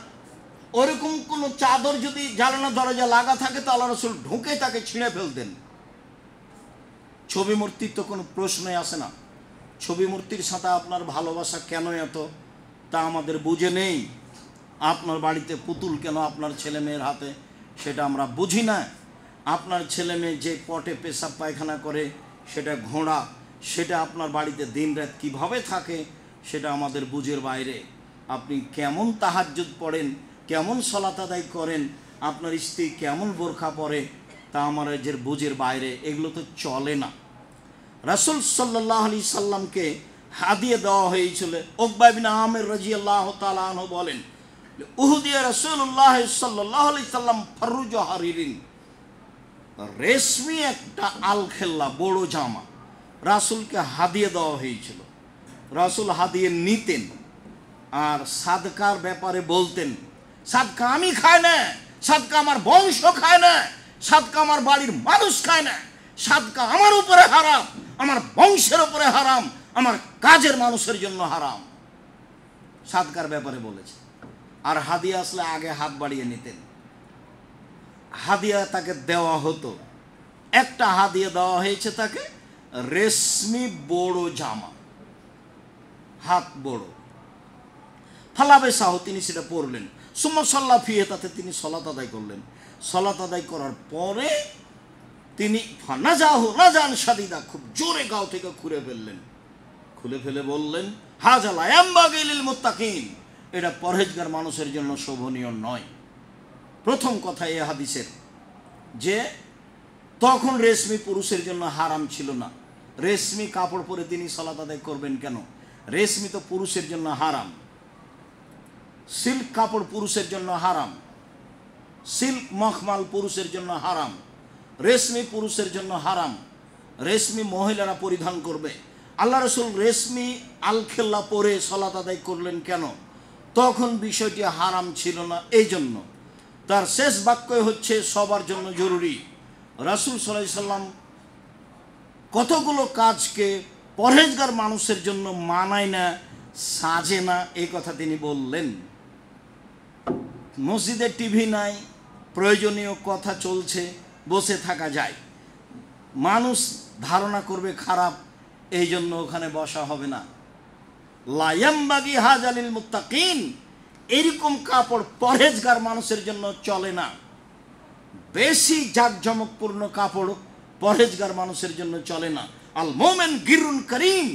ওরকম কোনো চাদর যদি জানালা দরজা লাগা থাকে, তো আল্লাহ রাসূল ঢুকে তাকে ছিঁড়ে ফেলতেন। ছবি মূর্তির তো কোনো প্রশ্নই আসে না। ছবি মূর্তির সাথে আপনার ভালোবাসা কেন এত, তা আমাদের বুঝে নেই। আপনার বাড়িতে পুতুল কেন আপনার ছেলে মেয়ের হাতে, সেটা আমরা বুঝি না। আপনার ছেলে মেয়ে যে পটে পেশাব পায়খানা করে, সেটা ঘোড়া, সেটা আপনার বাড়িতে দিনরাত কীভাবে থাকে, সেটা আমাদের বুঝের বাইরে। আপনি কেমন তাহাজ্জুদ পড়েন, কেমন সালাত আদায় করেন, আপনার স্ত্রী কেমন বোরখা পরে, তা আমাদের বুঝের বাইরে। এগুলো তো চলে না। রাসূল সাল্লাল্লাহু আলাইহি সাল্লামকে হাদিয়া দেওয়া হয়েছিল। উকবা ইবনে আমির রাদিয়াল্লাহু তাআলা আনহু বলেন, উহুদিয়া রাসূলুল্লাহ সাল্লাল্লাহু আলাইহি সাল্লাম ফারুজ হারিরিন, রেশমি একটা আলখেল্লা, বড় জামা রাসূলকে হাদিয়া দেওয়া হয়েছিল। রাসূল হাদিয়া নিতেন, আর সাদকার ব্যাপারে বলতেন, সাদকা আমি খাই না, সাদকা আমার বংশ খায় না, সাদকা আমার বাড়ির মানুষ খায় না, সাদকা আমার উপরে হারাম, আমার বংশের উপরে হারাম, আমার কাজের মানুষের জন্য হারাম। সাদকার ব্যাপারে বলেছে। আর হাদিয়া আসলে আগে হাত বাড়িয়ে নিতেন, হাদিয়া তাকে দেওয়া হতো। একটা হাদিয়া দেওয়া হয়েছে তাকে, রেশমি বড় জামা, হাত বড়। ফালাবে সাহ, তিনি সেটা পরলেন। সুম্মা সাল্লা ফিহে, তাতে তিনি সলাত আদায় করলেন। সলাত আদায় করার পরে তিনি নাজান শাদিদা, খুব জোরে গাও থেকে খুলে ফেললেন। খুলে ফেলে বললেন, হাযা লা ইয়ানবাগি লিল মুত্তাকিন, এটা পরহেজগার মানুষের জন্য শোভনীয় নয়। প্রথম কথা এই হাদিসের যে তখন রেশমি পুরুষের জন্য হারাম ছিল না। রেশমি কাপড় পরে তিনি সালাত আদায় করবেন কেন? রেশমি তো পুরুষের জন্য হারাম। সিল্ক কাপড় পুরুষের জন্য হারাম, সিল্ক মখমাল পুরুষের জন্য হারাম, রেশমি পুরুষের জন্য হারাম। রেশমি মহিলারা পরিধান করবে। আল্লাহ রসুল রেশমি আলখেল্লা পরে সালাত আদায় করলেন কেন? তখন বিষয়টি হারাম ছিল না। এই জন্য তার শেষ বাক্য হচ্ছে সবার জন্য জরুরি। রাসূল সাল্লাল্লাহু আলাইহি সাল্লাম কতগুলো কাজকে পরহেজগার মানুষের জন্য মানায় না, সাজে না, এই কথা তিনি বললেন। মসজিদে টিভি নাই, প্রয়োজনীয় কথা চলছে, বসে থাকা যায়। মানুষ ধারণা করবে খারাপ, এই জন্য ওখানে বসা হবে না। লা ইয়ানবাগি হাযা লিল মুত্তাকিন, এরকম কাপড় পরহেজগার মানুষের জন্য চলে না। বেশি জাঁকজমকপূর্ণ কাপড় পরহেজগার মানুষের জন্য চলে না। আল মোমেন গিরুন করিম,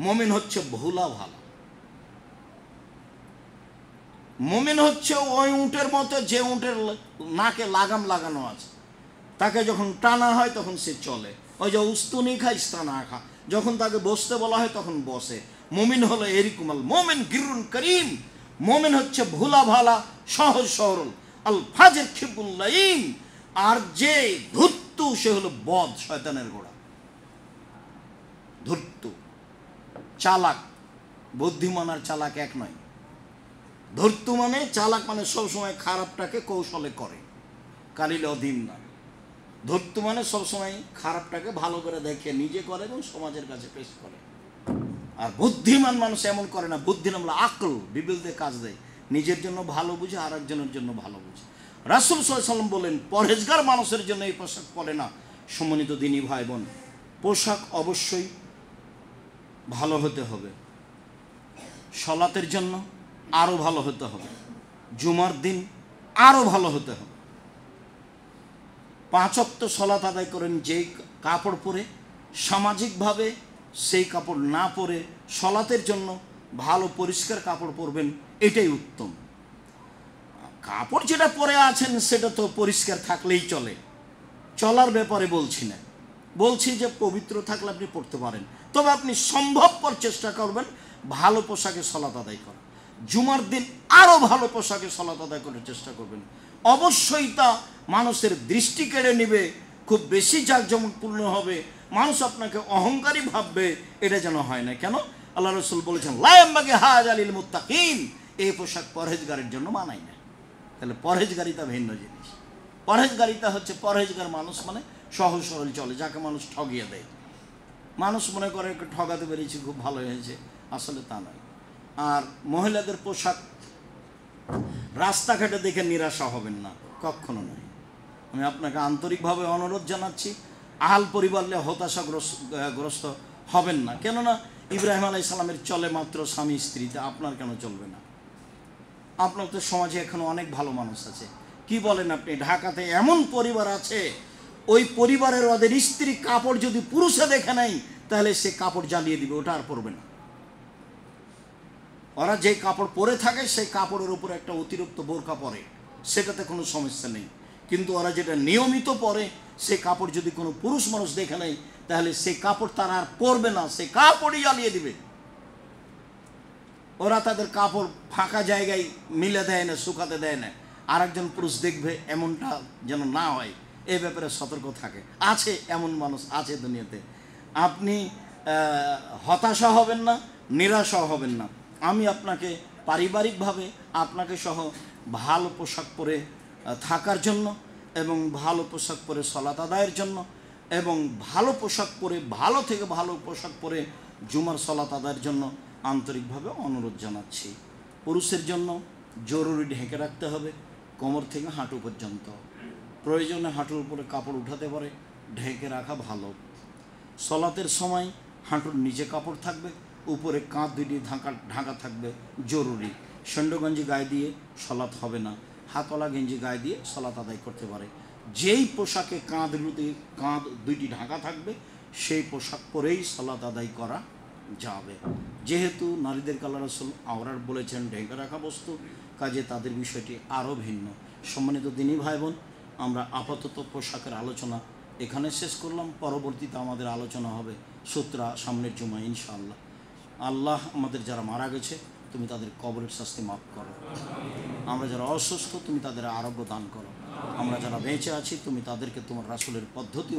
মোমেন হচ্ছে ভোলা ভালা। মোমেন হচ্ছে ওই উটের মতো যে উটের নাকে লাগাম লাগানো আছে, তাকে যখন টানা হয় তখন সে চলে। ওই যে উস্তুনি খায় ইস্তানা খা, যখন তাকে বসতে বলা হয় তখন বসে। মুমিন হলো এরকম। আল মোমেন গিরুন করিম, মোমেন হচ্ছে ভোলা ভালা, সহজ সরল। আল ফাজির খিবুল লাইম, আর যে ধূর্ত সে হলো বদ, শয়তানের গোড়া। ধূর্ত, চালাক, বুদ্ধিমান আর চালাক এক নয়। ধূর্ত মানে চালাক, মানে সবসময় খারাপটাকে কৌশলে করে, কালিলে অধীন না। ধূর্ত মানে সবসময় খারাপটাকে ভালো করে দেখে নিজে করে এবং সমাজের কাছে পেশ করে। আর বুদ্ধিমান মানুষ এমন করে না। বুদ্ধি নামলা আকল, বিবেক দিয়ে কাজ দেয়, নিজের জন্য ভালো বুঝে, আর একজনের জন্য ভালো বুঝে। রাসূল সাল্লাল্লাহু আলাইহি সাল্লাম বলেন, পরহেজগার মানুষের জন্য এই পোশাক পরে না। সম্মানিত দিনী ভাই বোন, পোশাক অবশ্যই ভালো হতে হবে। সলাতের জন্য আরও ভালো হতে হবে, জুমার দিন আরও ভালো হতে হবে। 5 ওয়াক্ত সলাত আদায় করেন যেই কাপড় পরে, সামাজিকভাবে সেই কাপড় না পরে সলাতের জন্য ভালো পরিষ্কার কাপড় পরবেন, এটাই উত্তম। কাপড় যেটা পরে আছেন সেটা তো পরিষ্কার থাকলেই চলে, চলার ব্যাপারে বলছি না। বলছি যে পবিত্র থাকলে আপনি পড়তে পারেন, তবে আপনি সম্ভবপর চেষ্টা করবেন ভালো পোশাকে সলাত আদায় করা। জুমার দিন আরও ভালো পোশাকে সলাত আদায় করার চেষ্টা করবেন। অবশ্যই তা মানুষের দৃষ্টি কেড়ে নেবে, খুব বেশি জাঁকজমকপূর্ণ হবে, মানুষ আপনাকে অহংকারী ভাববে, এটা যেন হয় না। কেন? আল্লাহ রাসূল বলেছেন, লা ইয়ানবাগি হাযা লিল মুত্তাকিন, এই পোশাক পরহেজগারের জন্য মানায় না। তাহলে পরহেজগারিতা ভিন্ন জিনিস। পরহেজগারিতা হচ্ছে পরহেজগার মানুষ মানে সহজ সরল চলে, যাকে মানুষ ঠগিয়ে দেয়। মানুষ মনে করে ঠগাতে পেরেছি, খুব ভালো হয়েছে, আসলে তা নয়। আর মহিলাদের পোশাক রাস্তাঘাটে দেখে নিরাশা হবেন না, কখনো নয়। আমি আপনাকে আন্তরিকভাবে অনুরোধ জানাচ্ছি, আহাল পরিবারে হতাশাগ্রস্ত হবেন না। কেননা ইব্রাহিম আলাইহিস সালামের চলে মাত্র স্বামী স্ত্রীতে, আপনার কেন চলবে না? আপনার তো সমাজে এখনো অনেক ভালো মানুষ আছে। কি বলেন আপনি? ঢাকাতে এমন পরিবার আছে, ওই পরিবারের ওদের স্ত্রী কাপড় যদি পুরুষে দেখে নাই, তাহলে সে কাপড় জ্বালিয়ে দিবে, ওটা আর পরবে না। ওরা যে কাপড় পরে থাকে সেই কাপড়ের উপরে একটা অতিরিক্ত বোরকা পরে, সেটাতে কোনো সমস্যা নেই। কিন্তু ওরা যেটা নিয়মিত পরে, সে কাপড় যদি কোনো পুরুষ মানুষ দেখে নেয়, তাহলে সে কাপড় তারা আর পরবে না, সে কাপড়ই জ্বালিয়ে দিবে। ওরা তাদের কাপড় ফাঁকা জায়গায় মিলে দেয় না, শুকাতে দেয় না। আর একজন পুরুষ দেখবে, এমনটা যেন না হয়, এই ব্যাপারে সতর্ক থাকে। আছে এমন মানুষ, আছে দুনিয়াতে। আপনি হতাশা হবেন না, নিরাশা হবেন না। আমি আপনাকে পারিবারিকভাবে আপনাকে সহ ভালো পোশাক পরে থাকার জন্য, এবং ভালো পোশাক পরে সালাত আদায়ের জন্য, এবং ভালো পোশাক পরে, ভালো থেকে ভালো পোশাক পরে জুমার সালাত আদায়ের জন্য আন্তরিকভাবে অনুরোধ জানাচ্ছি। পুরুষের জন্য জরুরি ঢেকে রাখতে হবে কোমর থেকে হাঁটু পর্যন্ত। প্রয়োজনে হাঁটুর উপরে কাপড় উঠাতে পারে, ঢেকে রাখা ভালো। সলাতের সময় হাঁটুর নিচে কাপড় থাকবে, উপরে কাঁধ দুটি ঢাকা থাকবে জরুরি। ষণ্ড-গঞ্জি গায়ে দিয়ে সলাৎ হবে না, হাতওয়ালা গেঞ্জি গায়ে দিয়ে সলাৎ আদায় করতে পারে। যেই পোশাকে কাঁধ দুইটি ঢাকা থাকবে সেই পোশাক পরেই সলাৎ আদায় করা যাবে। যেহেতু নারীদেরকে আল্লাহ রাসূল আওরাত বলেছেন ঢেকে রাখা বস্তু, কাজে তাদের বিষয়টি আরও ভিন্ন। সম্মানিত দিনী ভাই বোন, আমরা আপাতত পোশাকের আলোচনা এখানে শেষ করলাম। পরবর্তীতে আমাদের আলোচনা হবে সূত্রা সামনের জুমায় ইনশাআল্লাহ। আল্লাহ আমাদের যারা মারা গেছে তুমি তাদের কবরের শাস্তি মাফ করো, আমরা যারা অসুস্থ তুমি তাদের আরোগ্য দান করো, আমরা যারা বেঁচে আছি তুমি তাদেরকে তোমার রাসূলের পদ্ধতি